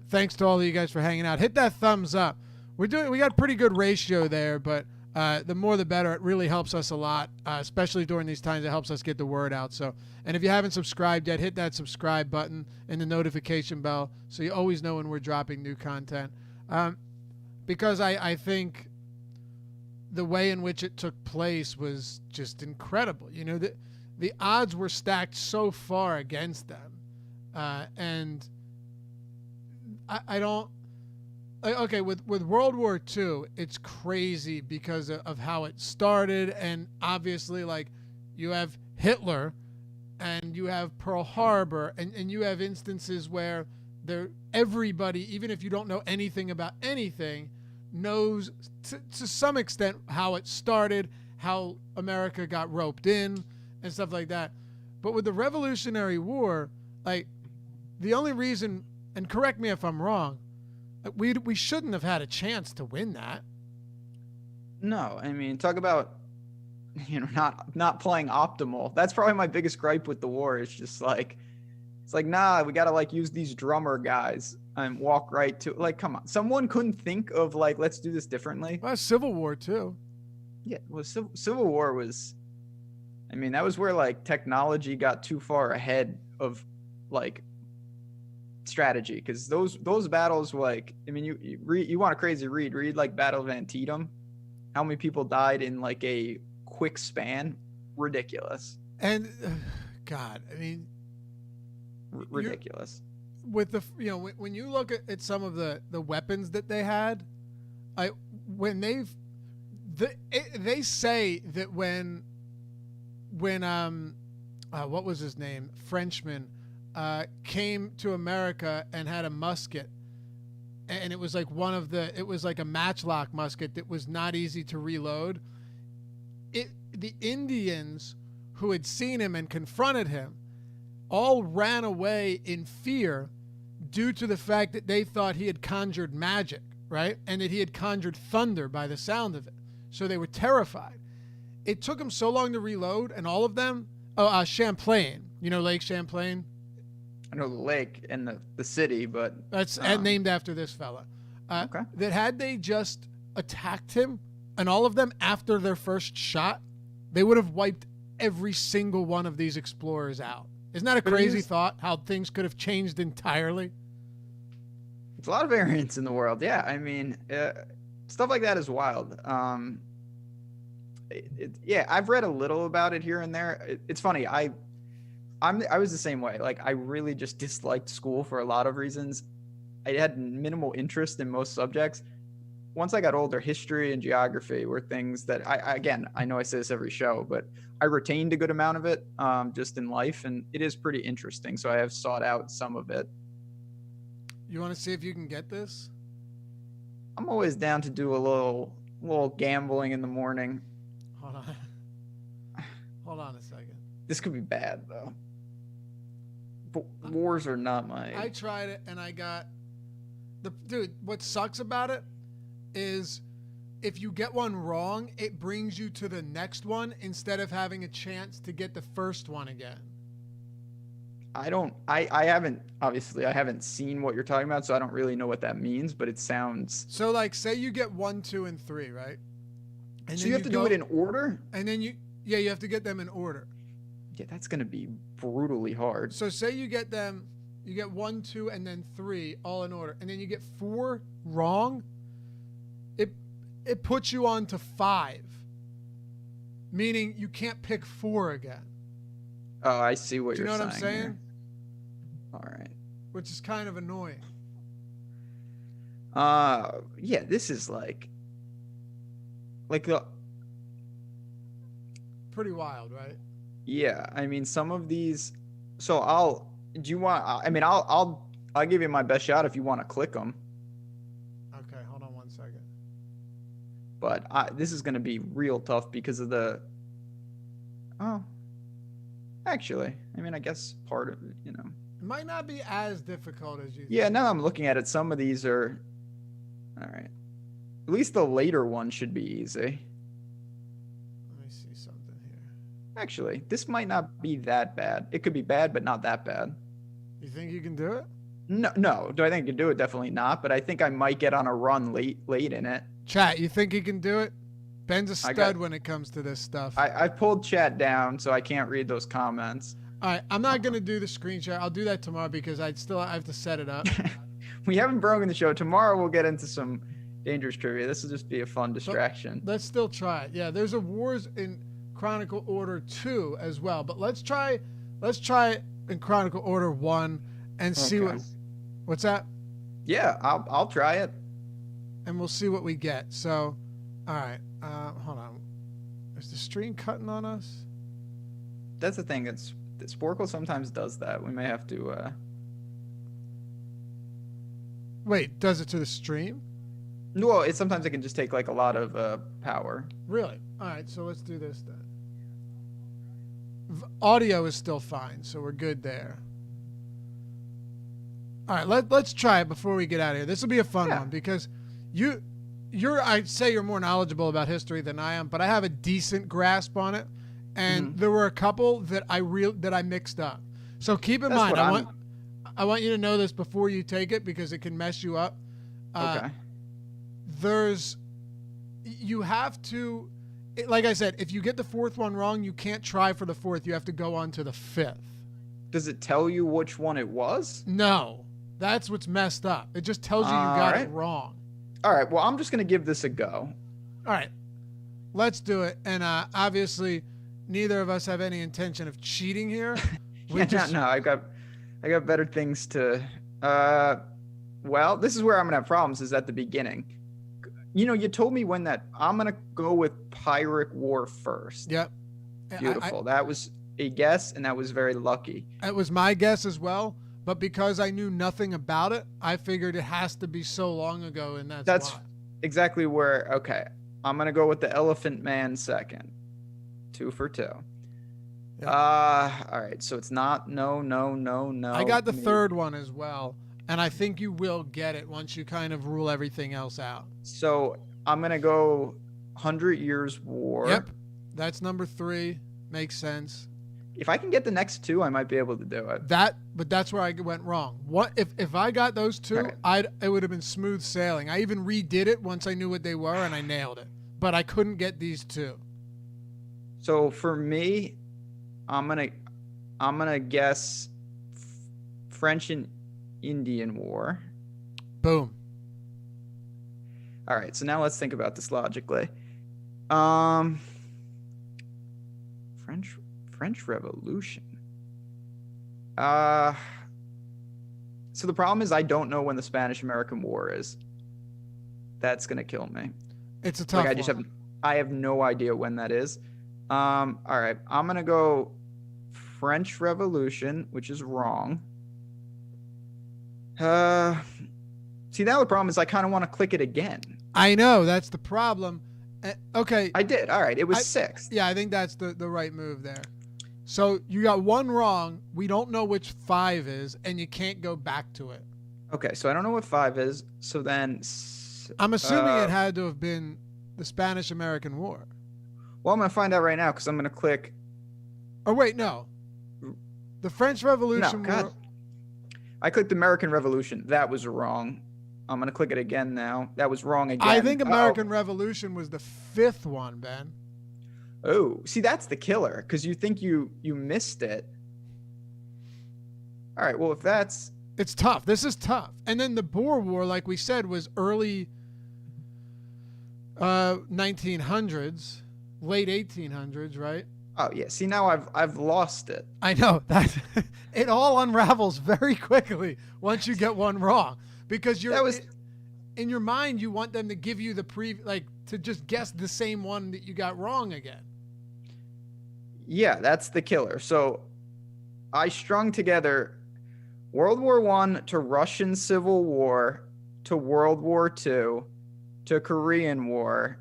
thanks to all of you guys for hanging out. Hit that thumbs up. We got a pretty good ratio there, but the more the better. It really helps us a lot, especially during these times. It helps us get the word out. So, and if you haven't subscribed yet, hit that subscribe button and the notification bell so you always know when we're dropping new content. Because I think the way in which it took place was just incredible. You know, the odds were stacked so far against them. And I don't... Okay, with World War II, it's crazy because of how it started. And obviously, like, you have Hitler and you have Pearl Harbor and you have instances where everybody, even if you don't know anything about anything, knows to some extent how it started, how America got roped in, and stuff like that. But with the Revolutionary War, like, the only reason, and correct me if I'm wrong, we shouldn't have had a chance to win that. No, I mean, talk about, not playing optimal. That's probably my biggest gripe with the war. It's just like, nah, we got to like use these drummer guys and walk right to, like, come on. Someone couldn't think of like, let's do this differently. Well, Civil War too. Yeah, well, Civil War was, I mean, that was where like technology got too far ahead of like strategy, because those battles were like, I mean, you want a crazy read like Battle of Antietam, how many people died in like a quick span? Ridiculous. And God, I mean, ridiculous. With the, when you look at some of the weapons that they had, when they say that when what was his name, Frenchman, came to America and had a musket, and it was like it was like a matchlock musket that was not easy to reload. The Indians who had seen him and confronted him all ran away in fear due to the fact that they thought he had conjured magic, right? And that he had conjured thunder by the sound of it. So they were terrified. It took them so long to reload, and all of them, Champlain, Lake Champlain? I know the lake and the city, but... That's named after this fella. Okay. That had they just attacked him, and all of them after their first shot, they would have wiped every single one of these explorers out. Isn't that a crazy thought, how things could have changed entirely? It's a lot of variance in the world. Yeah, I mean, stuff like that is wild. I've read a little about it here and there. It's funny. I was the same way. Like, I really just disliked school for a lot of reasons. I had minimal interest in most subjects. Once I got older, history and geography were things that I know I say this every show, but I retained a good amount of it just in life, and it is pretty interesting. So I have sought out some of it. You want to see if you can get this? I'm always down to do a little gambling in the morning. Hold on a second. This could be bad, though. But wars are not my... I tried it, and I got... Dude, what sucks about it is if you get one wrong, it brings you to the next one instead of having a chance to get the first one again. I haven't seen what you're talking about, so I don't really know what that means, but it sounds... So, like, say you get 1, 2, and 3, right? And so you have to do it in order? And then you have to get them in order. Yeah, that's going to be brutally hard. So say you get 1, 2, and then 3 all in order, and then you get 4 wrong. It puts you on to 5, meaning you can't pick 4 again. Oh, I see what you're saying. Do you know what I'm saying? Here. All right. Which is kind of annoying. Yeah, this is like the pretty wild, right? Yeah, I mean some of these. So I'll give you my best shot if you want to click them. Okay, hold on 1 second. But this is going to be real tough because of the. Oh, actually, I mean, I guess part of it, It might not be as difficult as you think. Yeah, now I'm looking at it. Some of these are. All right. At least the later one should be easy. Let me see something here. Actually, this might not be that bad. It could be bad, but not that bad. You think you can do it? No. Do I think I can do it? Definitely not. But I think I might get on a run late in it. Chat, you think you can do it? Ben's a stud when it comes to this stuff. I pulled chat down, so I can't read those comments. All right, I'm not gonna do the screen share. I'll do that tomorrow because I have to set it up. We haven't broken the show. Tomorrow we'll get into some dangerous trivia. This will just be a fun distraction. But let's still try it. Yeah, there's a Wars in Chronicle Order 2 as well. But let's try it in Chronicle Order 1 and see what's that? Yeah, I'll try it. And we'll see what we get. So, all right. Hold on. Is the stream cutting on us? That's the thing. Sporkle sometimes does that. We may have to. Wait, does it to the stream? No, sometimes it can just take like a lot of power. Really? All right, so let's do this then. Audio is still fine, so we're good there. All right, let's try it before we get out of here. This will be a fun one because I'd say you're more knowledgeable about history than I am, but I have a decent grasp on it, and there were a couple that I mixed up. So keep in mind, I want you to know this before you take it because it can mess you up. Okay. You have to, like I said, if you get the 4th one wrong, you can't try for the 4th. You have to go on to the 5th. Does it tell you which one it was? No, that's what's messed up. It just tells you got it wrong. All right. Well, I'm just going to give this a go. All right. Let's do it. And obviously, neither of us have any intention of cheating here. No, I got better things to. Well, this is where I'm going to have problems is at the beginning. You told me when that I'm going to go with Pyrrhic War first. Yep. Beautiful. That was a guess, and that was very lucky. It was my guess as well, but because I knew nothing about it, I figured it has to be so long ago, and that's why. Exactly where, okay, I'm going to go with the Elephant Man second. 2 for 2. Yep. All right, so it's not, no. I got the 3rd one as well. And I think you will get it once you kind of rule everything else out. So I'm going to go 100 Years War. Yep. That's number 3. Makes sense. If I can get the next 2, I might be able to do it. But that's where I went wrong. What if I got those 2, it would have been smooth sailing. I even redid it once I knew what they were and I nailed it. But I couldn't get these 2. So for me, I'm going to guess French and Indian War. Boom. All right, so now let's think about this logically. French Revolution. So the problem is I don't know when the Spanish-American War is. That's gonna kill me. It's a tough one. I have no idea when that is. All right, I'm gonna go French Revolution, which is wrong. See, now the problem is I kind of want to click it again. I know, that's the problem. Okay. I did. All right. It was 6th. Yeah, I think that's the right move there. So you got 1 wrong. We don't know which 5 is, and you can't go back to it. Okay, so I don't know what 5 is. So then... I'm assuming it had to have been the Spanish-American War. Well, I'm going to find out right now because I'm going to click... Oh, wait, no. The French Revolution War... I clicked American Revolution. That was wrong. I'm going to click it again now. That was wrong again. I think American Revolution was the 5th one, Ben. Oh, see, that's the killer, because you think you missed it. All right, well, if that's... It's tough. This is tough. And then the Boer War, like we said, was early 1900s, late 1800s, right? Oh, yeah. See, now I've lost it. I know. That it all unravels very quickly once you get one wrong. Because in your mind, you want them to give you the to just guess the same one that you got wrong again. Yeah, that's the killer. So I strung together World War I to Russian Civil War to World War II to Korean War,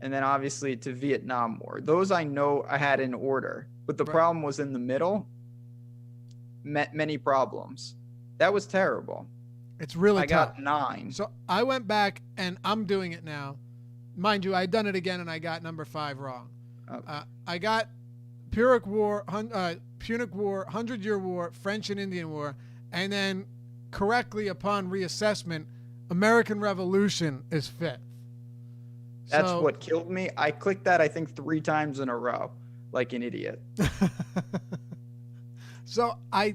and then obviously to Vietnam War. Those I know I had in order, but the problem was in the middle. Many problems. That was terrible. It's really tough. I got 9. So I went back, and I'm doing it now. Mind you, I'd done it again, and I got number 5 wrong. Okay. I got Punic War, 100-Year War, French and Indian War, and then correctly upon reassessment, American Revolution is 5th. That's what killed me. I clicked that, I think, 3 times in a row, like an idiot. So I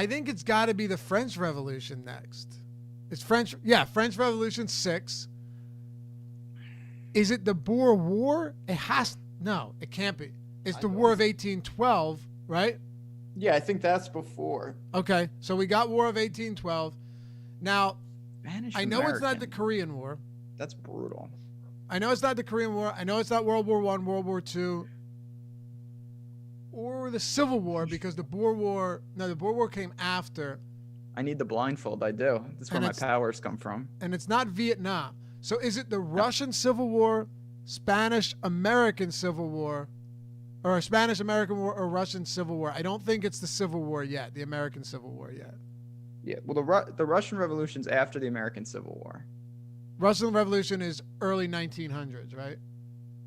think it's got to be the French Revolution next. It's French. Yeah, French Revolution 6. Is it the Boer War? No, it can't be. It's the War of 1812, right? Yeah, I think that's before. Okay, so we got War of 1812. Now, I know it's not the Korean War. That's brutal. I know it's not the Korean War. I know it's not World War I, World War II, or the Civil War, because the Boer War came after. I need the blindfold. I do. That's where my powers come from. And it's not Vietnam. So is it the Russian Civil War, Spanish-American Civil War, or Spanish-American War, or Russian Civil War? I don't think it's the Civil War yet, the American Civil War yet. Yeah, well, the Russian Revolution's after the American Civil War. Russian Revolution is early 1900s, right?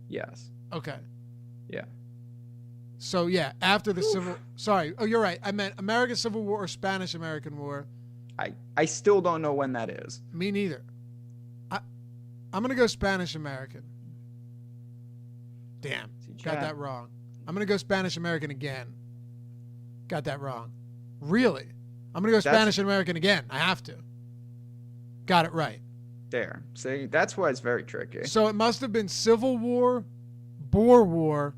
Yes. Okay. Yeah. So, yeah, after the Civil... Sorry. Oh, you're right. I meant American Civil War or Spanish-American War. I still don't know when that is. Me neither. I'm going to go Spanish-American. Damn. Got that wrong. I'm going to go Spanish-American again. Got that wrong. Really? I'm going to go Spanish-American again. I have to. Got it right. There. See, that's why it's very tricky. So it must have been Civil War, Boer War,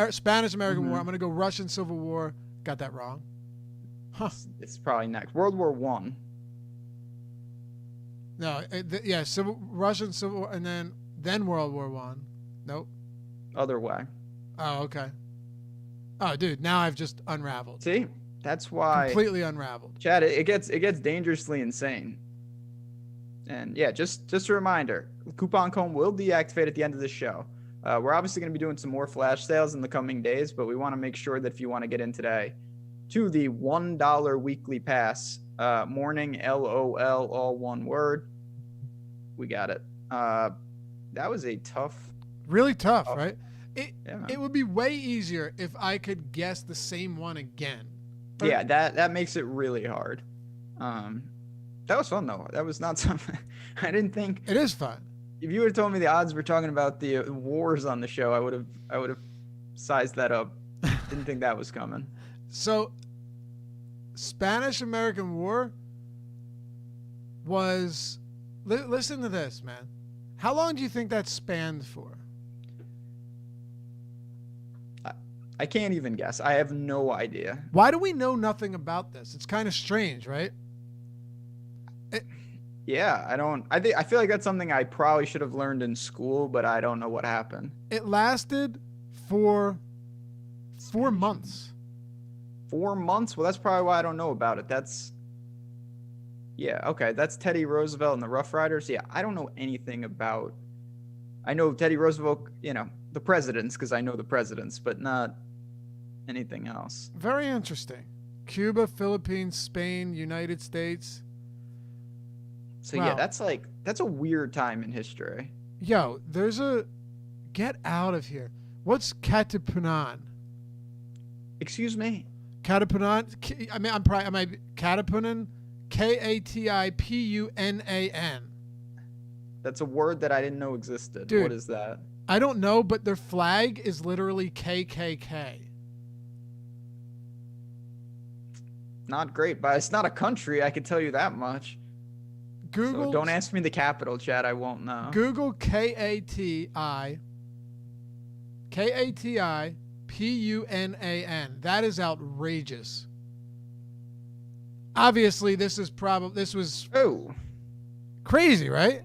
Spanish-American War. I'm going to go Russian Civil War. Got that wrong. Huh. It's probably next. World War I. No, yeah, Russian Civil War, and then World War I. Nope. Other way. Oh, okay. Oh, dude, now I've just unraveled. See? That's why. Completely unraveled. Chad, it gets dangerously insane. And yeah, just a reminder, coupon code will deactivate at the end of the show. We're obviously going to be doing some more flash sales in the coming days, but we want to make sure that if you want to get in today to the $1 weekly pass, morning LOL, all one word, we got it. That was a really tough, right? It would be way easier if I could guess the same one again. Yeah, that makes it really hard. That was fun though. That was not something I didn't think. It is fun. If you would have told me the odds we're talking about the wars on the show, I would have sized that up. Didn't think that was coming. So, Spanish-American War was. Listen to this, man. How long do you think that spanned for? I can't even guess. I have no idea. Why do we know nothing about this? It's kind of strange, right? Yeah, I feel like that's something I probably should have learned in school, but I don't know what happened. It lasted for 4 months. 4 months? Well, that's probably why I don't know about it. Yeah, okay. That's Teddy Roosevelt and the Rough Riders. Yeah, I don't know anything about. I know Teddy Roosevelt, the presidents, because I know the presidents, but not anything else. Very interesting. Cuba, Philippines, Spain, United States. So wow. Yeah, that's a weird time in history. Yo, get out of here. What's Katipunan? Excuse me? Katipunan? I mean, Katipunan? K-A-T-I-P-U-N-A-N. That's a word that I didn't know existed. Dude, what is that? I don't know, but their flag is literally KKK. Not great, but it's not a country. I can tell you that much. Google. So don't ask me the capital, Chad. I won't know. Google K-A-T-I-P-U-N-A-N. That is outrageous. Obviously, this was crazy, right?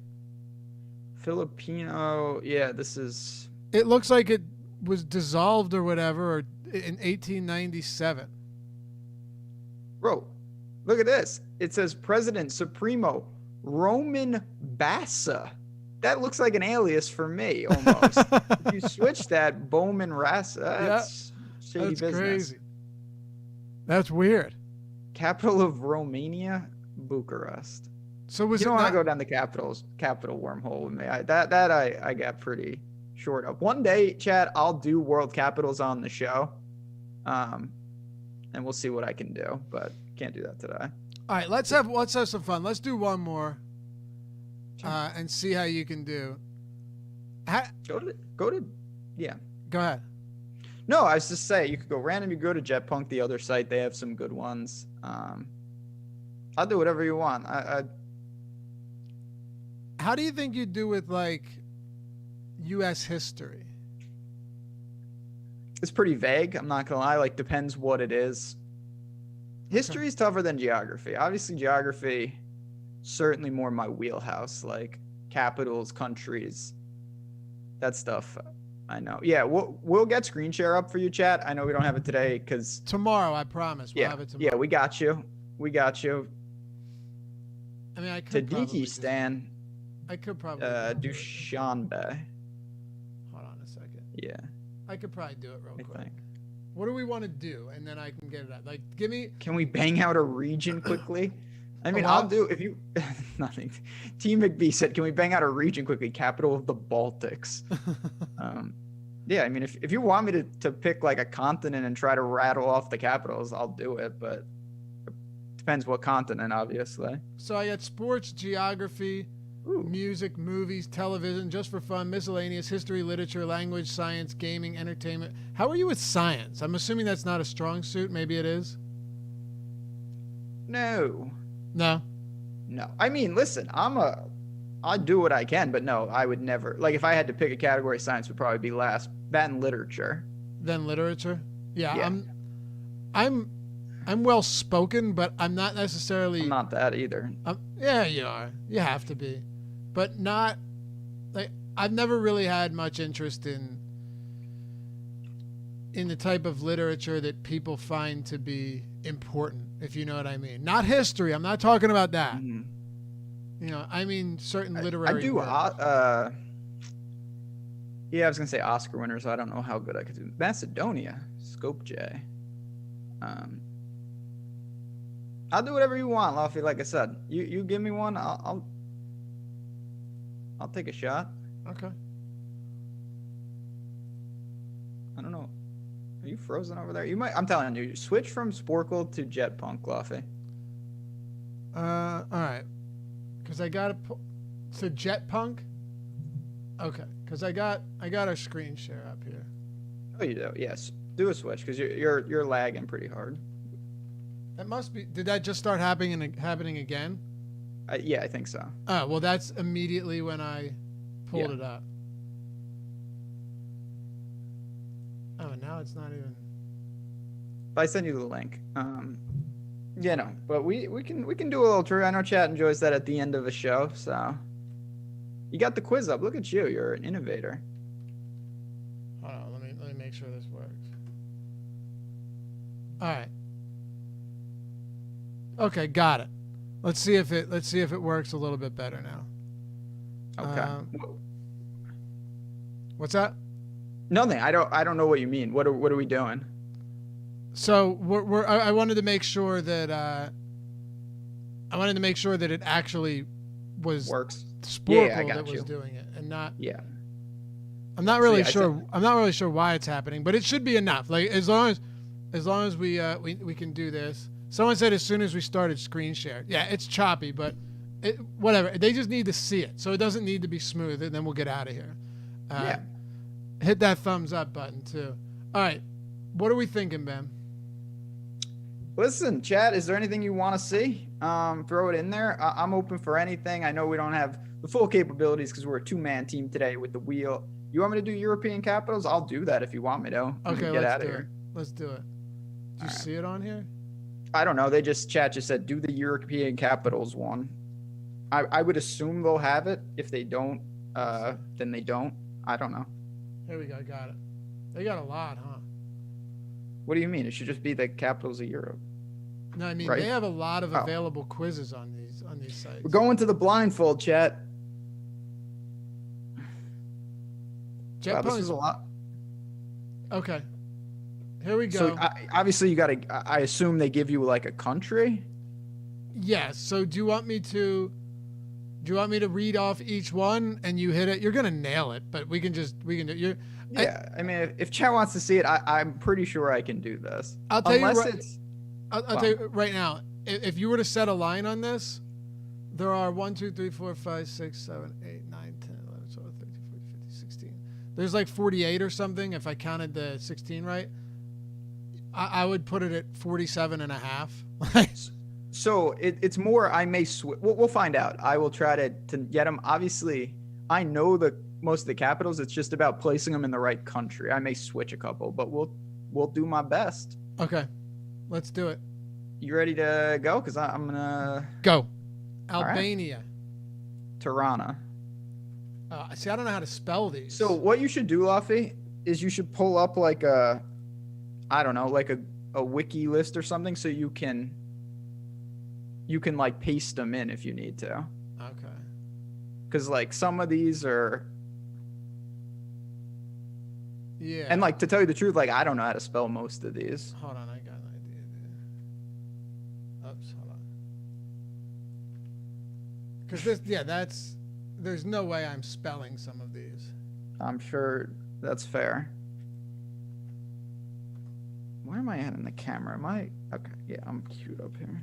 Filipino. Yeah, this is. It looks like it was dissolved or whatever in 1897. Bro, look at this. It says President Supremo Roman Bassa. That looks like an alias for me, almost. If you switch that, Bowman Rasa, that's shady business. Crazy. That's weird. Capital of Romania, Bucharest. So was you it don't not... want to go down the capital wormhole with me. I got pretty short up. One day, Chad, I'll do world capitals on the show, and we'll see what I can do. But can't do that today. All right, let's have some fun. Let's do one more, and see how you can do. Go to yeah. Go ahead. No, I was just saying you could go random. You go to JetPunk, the other site. They have some good ones. I'll do whatever you want. How do you think you do with like U.S. history? It's pretty vague. I'm not gonna lie. Like depends what it is. History is tougher than geography. Obviously, geography certainly more my wheelhouse. Like capitals, countries, that stuff. I know. Yeah, we'll get screen share up for you, chat. I know we don't have it today because tomorrow. I promise. We'll have it tomorrow. Yeah, we got you. I mean, I could Tajikistan. I could probably Dushanbe. Hold on a second. Yeah. I could probably do it real quick. What do we want to do? And then I can get it out. Like, give me. Can we bang out a region quickly? I mean, I'll do if you. Nothing. Team McBee said, "Can we bang out a region quickly? Capital of the Baltics." Yeah, I mean, if you want me to pick like a continent and try to rattle off the capitals, I'll do it. But it depends what continent, obviously. So I got sports, geography, music, movies, television, just for fun, miscellaneous, history, literature, language, science, gaming, entertainment. How are you with science? I'm assuming that's not a strong suit. Maybe it is. No. I mean, listen, I do what I can, but no, I would never. Like, if I had to pick a category, science would probably be last. That and literature. Then literature? Yeah. I'm well spoken, but I'm not necessarily. I'm not that either. Yeah, you are. You have to be, but not. Like, I've never really had much interest in the type of literature that people find to be important, if you know what I mean. Not history. I'm not talking about that. Mm-hmm. You know, I mean certain literary. I do. works. Yeah, I was gonna say Oscar winners. So I don't know how good I could do. Macedonia, Scope J. I'll do whatever you want, Luffy. Like I said, you give me one, I'll take a shot. Okay. I don't know. Are you frozen over there? You might. I'm telling you, switch from Sporkle to JetPunk, Luffy. All right. Because I got to JetPunk. Okay. Because I got our screen share up here. Oh, you do. Yes. Do a switch because you're lagging pretty hard. That must be. Did that just start happening again? Yeah, I think so. Oh, well, that's immediately when I pulled it up. Oh, now it's not even. If I send you the link. Yeah, no, but we can do a little trivia. I know chat enjoys that at the end of a show. So you got the quiz up. Look at you. You're an innovator. Hold on. Let me make sure this works. All right. Okay, got it. Let's see if it works a little bit better now. Okay. What's that? Nothing. I don't know what you mean. What are we doing? So I wanted to make sure that it actually works. Sporkle that was doing it, and not. Yeah. I'm not really sure. I'm not really sure why it's happening, but it should be enough. Like as long as we can do this. Someone said as soon as we started screen share. Yeah, it's choppy, but whatever. They just need to see it, so it doesn't need to be smooth, and then we'll get out of here. Yeah. Hit that thumbs up button, too. All right. What are we thinking, Ben? Listen, chat, is there anything you want to see? Throw it in there. I'm open for anything. I know we don't have the full capabilities because we're a two-man team today with the wheel. You want me to do European capitals? I'll do that if you want me to. Okay, get out of here. Let's do it. Do you see it on here? I don't know. Chat just said do the European capitals one. I would assume they'll have it. If they don't, then they don't. I don't know. Here we go. Got it. They got a lot, huh? What do you mean? It should just be the capitals of Europe. No, I mean right? They have a lot of available quizzes on these sites. We're going to the blindfold, chat. Wow, this is a lot. Okay. Here we go. So obviously you got to. I assume they give you like a country. Yes. So do you want me to read off each one and you hit it? You're gonna nail it, but we can do. Yeah, I mean, if chat wants to see it, I'm pretty sure I can do this. I'll tell you right now. If you were to set a line on this, there are 1, 2, 3, 4, 5, 6, 7, 8, 9, 10, 11, 12, 13, 14, 15, 16. There's like 48 or something. If I counted the 16 right, I would put it at 47 and a half. So it's more. I may switch. We'll find out. I will try to get them. Obviously, I know most of the capitals. It's just about placing them in the right country. I may switch a couple, but we'll do my best. Okay, let's do it. You ready to go? Because I'm gonna go. Albania. Right. Tirana. See, I don't know how to spell these. So what you should do, Luffy, is you should pull up like a wiki list or something, so you can like paste them in if you need to. Okay. Because like some of these are. Yeah. And like to tell you the truth, like I don't know how to spell most of these. Hold on, I got an idea. Oops, hold on. Because there's no way I'm spelling some of these. I'm sure that's fair. Where am I at in the camera? Am I okay? Yeah, I'm queued up here.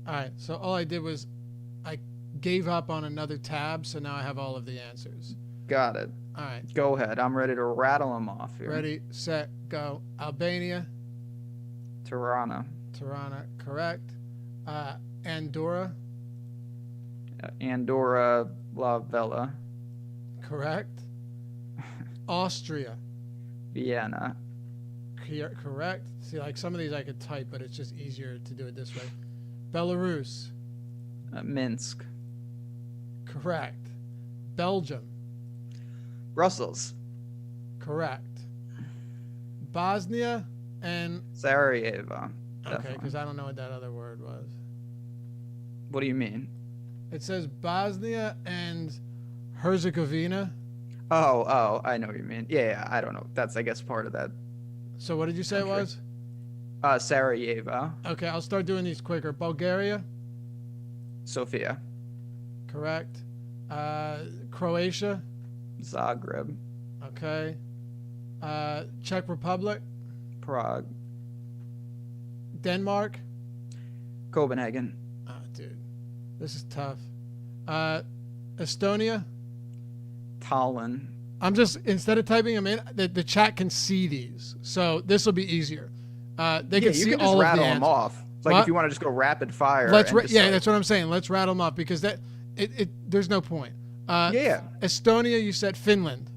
All right. So all I did was I gave up on another tab, so now I have all of the answers. Got it. All right. Go ahead. I'm ready to rattle them off here. Ready, set, go. Albania. Tirana. Correct. Andorra. Andorra La Vella. Correct. Austria. Vienna. Correct. See, like some of these I could type, but it's just easier to do it this way. Belarus. Minsk. Correct. Belgium. Brussels. Correct. Bosnia and Sarajevo. Okay, because I don't know what that other word was. What do you mean? It says Bosnia and Herzegovina. Oh, I know what you mean. Yeah, I don't know. That's, I guess, part of that. So what did you say country. It was? Sarajevo. Okay, I'll start doing these quicker. Bulgaria. Sofia. Correct. Croatia. Zagreb. Okay. Czech Republic. Prague. Denmark. Copenhagen. Oh, dude. This is tough. Estonia. Tallinn. I'm just, instead of typing them in, the chat can see these. So this will be easier. They can see all of the answers. You can just rattle them off. Like if you want to just go rapid fire. That's what I'm saying. Let's rattle them off because there's no point. Yeah. Estonia, you said Finland.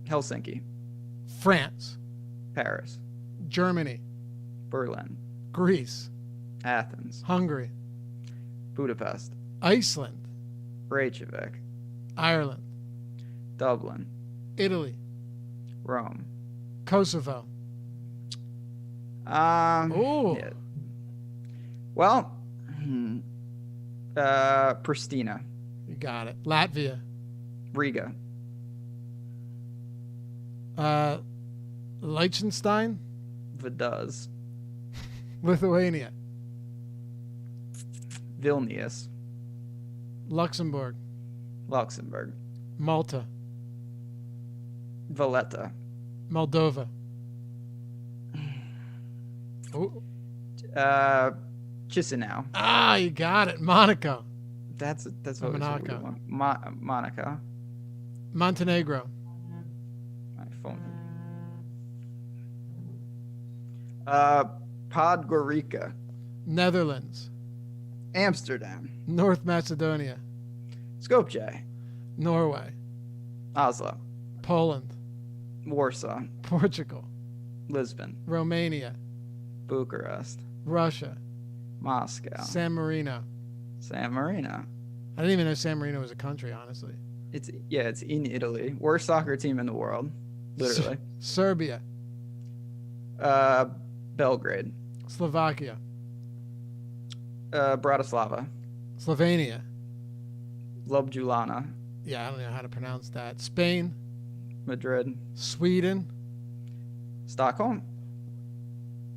Helsinki. France. Paris. Germany. Berlin. Greece. Athens. Hungary. Budapest. Iceland. Reykjavik. Ireland. Dublin. Italy. Rome. Kosovo. Yeah. Well, Pristina. You got it. Latvia. Riga. Liechtenstein. Vaduz. Lithuania. Vilnius. Luxembourg. Luxembourg. Malta. Valletta. Moldova. Ooh. Chisinau. Ah, you got it. Monaco. That's what Monaco. Monaco. Montenegro. My phone. Podgorica. Netherlands. Amsterdam. North Macedonia. Skopje. Norway. Oslo. Poland. Warsaw. Portugal. Lisbon. Romania. Bucharest. Russia. Moscow. San Marino. San Marino. I didn't even know San Marino was a country, honestly. It's in Italy. Worst soccer team in the world, literally. Serbia. Belgrade. Slovakia. Bratislava. Slovenia. Ljubljana. Yeah, I don't know how to pronounce that. Spain. Madrid. Sweden. Stockholm.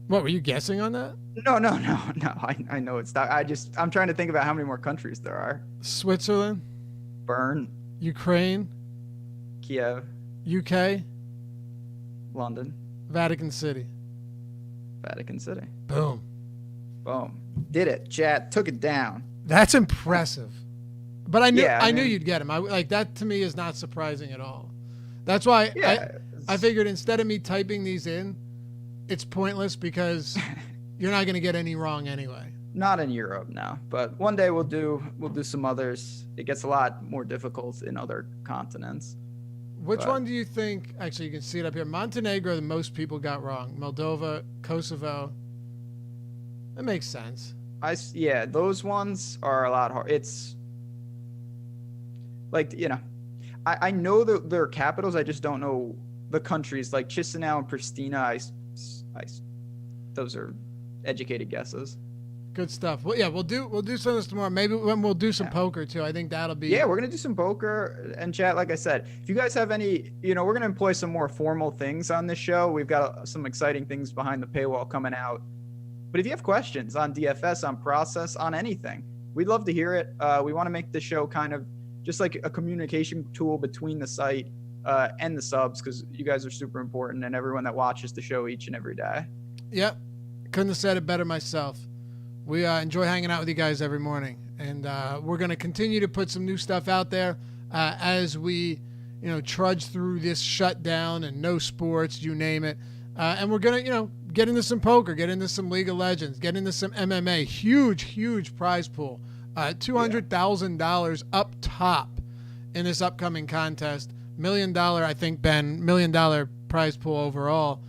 What, were you guessing on that? No. I know it's not. I'm trying to think about how many more countries there are. Switzerland. Bern. Ukraine. Kiev. UK. London. Vatican City. Vatican City. Boom. Boom. Did it. Chat. Took it down. That's impressive. But I knew Yeah, I knew you'd get him. Like that to me is not surprising at all. That's why I figured instead of me typing these in, it's pointless because you're not going to get any wrong anyway. Not in Europe now, but one day we'll do some others. It gets a lot more difficult in other continents. Which one do you think? Actually, you can see it up here. Montenegro, the most people got wrong. Moldova, Kosovo. That makes sense. Those ones are a lot hard. It's like, I know that they're capitals. I just don't know the countries like Chisinau and Pristina. Those are educated guesses. Good stuff. Well, yeah, we'll do some of this tomorrow. Maybe when we'll do some poker too. I think that'll be. Yeah, we're gonna do some poker and chat. Like I said, if you guys have any, we're gonna employ some more formal things on this show. We've got some exciting things behind the paywall coming out. But if you have questions on DFS, on process, on anything, we'd love to hear it. We want to make this show kind of just like a communication tool between the site and the subs, because you guys are super important and everyone that watches the show each and every day. Yep. Couldn't have said it better myself. We enjoy hanging out with you guys every morning, and we're going to continue to put some new stuff out there as we, trudge through this shutdown and no sports, you name it. And we're going to, get into some poker, get into some League of Legends, get into some MMA. Huge prize pool. $200,000 up top in this upcoming contest. $1 million, I think, Ben, $1 million prize pool overall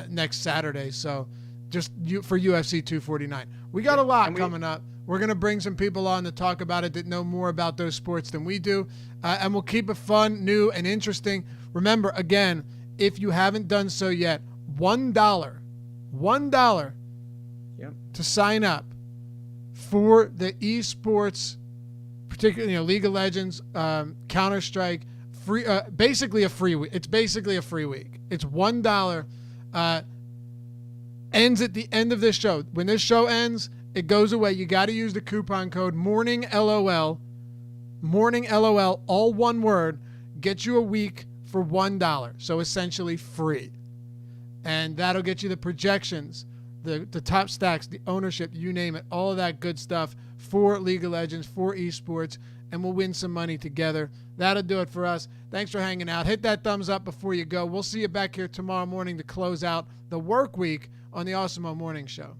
next Saturday. So just for UFC 249. We got a lot coming up. We're going to bring some people on to talk about it that know more about those sports than we do. And we'll keep it fun, new, and interesting. Remember, again, if you haven't done so yet, $1 to sign up for the esports, particularly League of Legends, Counter-Strike, free. Basically a free week. It's basically a free week. It's $1. Ends at the end of this show. When this show ends, it goes away. You got to use the coupon code MORNINGLOL. MORNINGLOL, all one word, gets you a week for $1. So essentially free. And that'll get you the projections, the top stacks, the ownership, you name it, all of that good stuff for League of Legends, for esports, and we'll win some money together. That'll do it for us. Thanks for hanging out. Hit that thumbs up before you go. We'll see you back here tomorrow morning to close out the work week on the Awesemo Morning Show.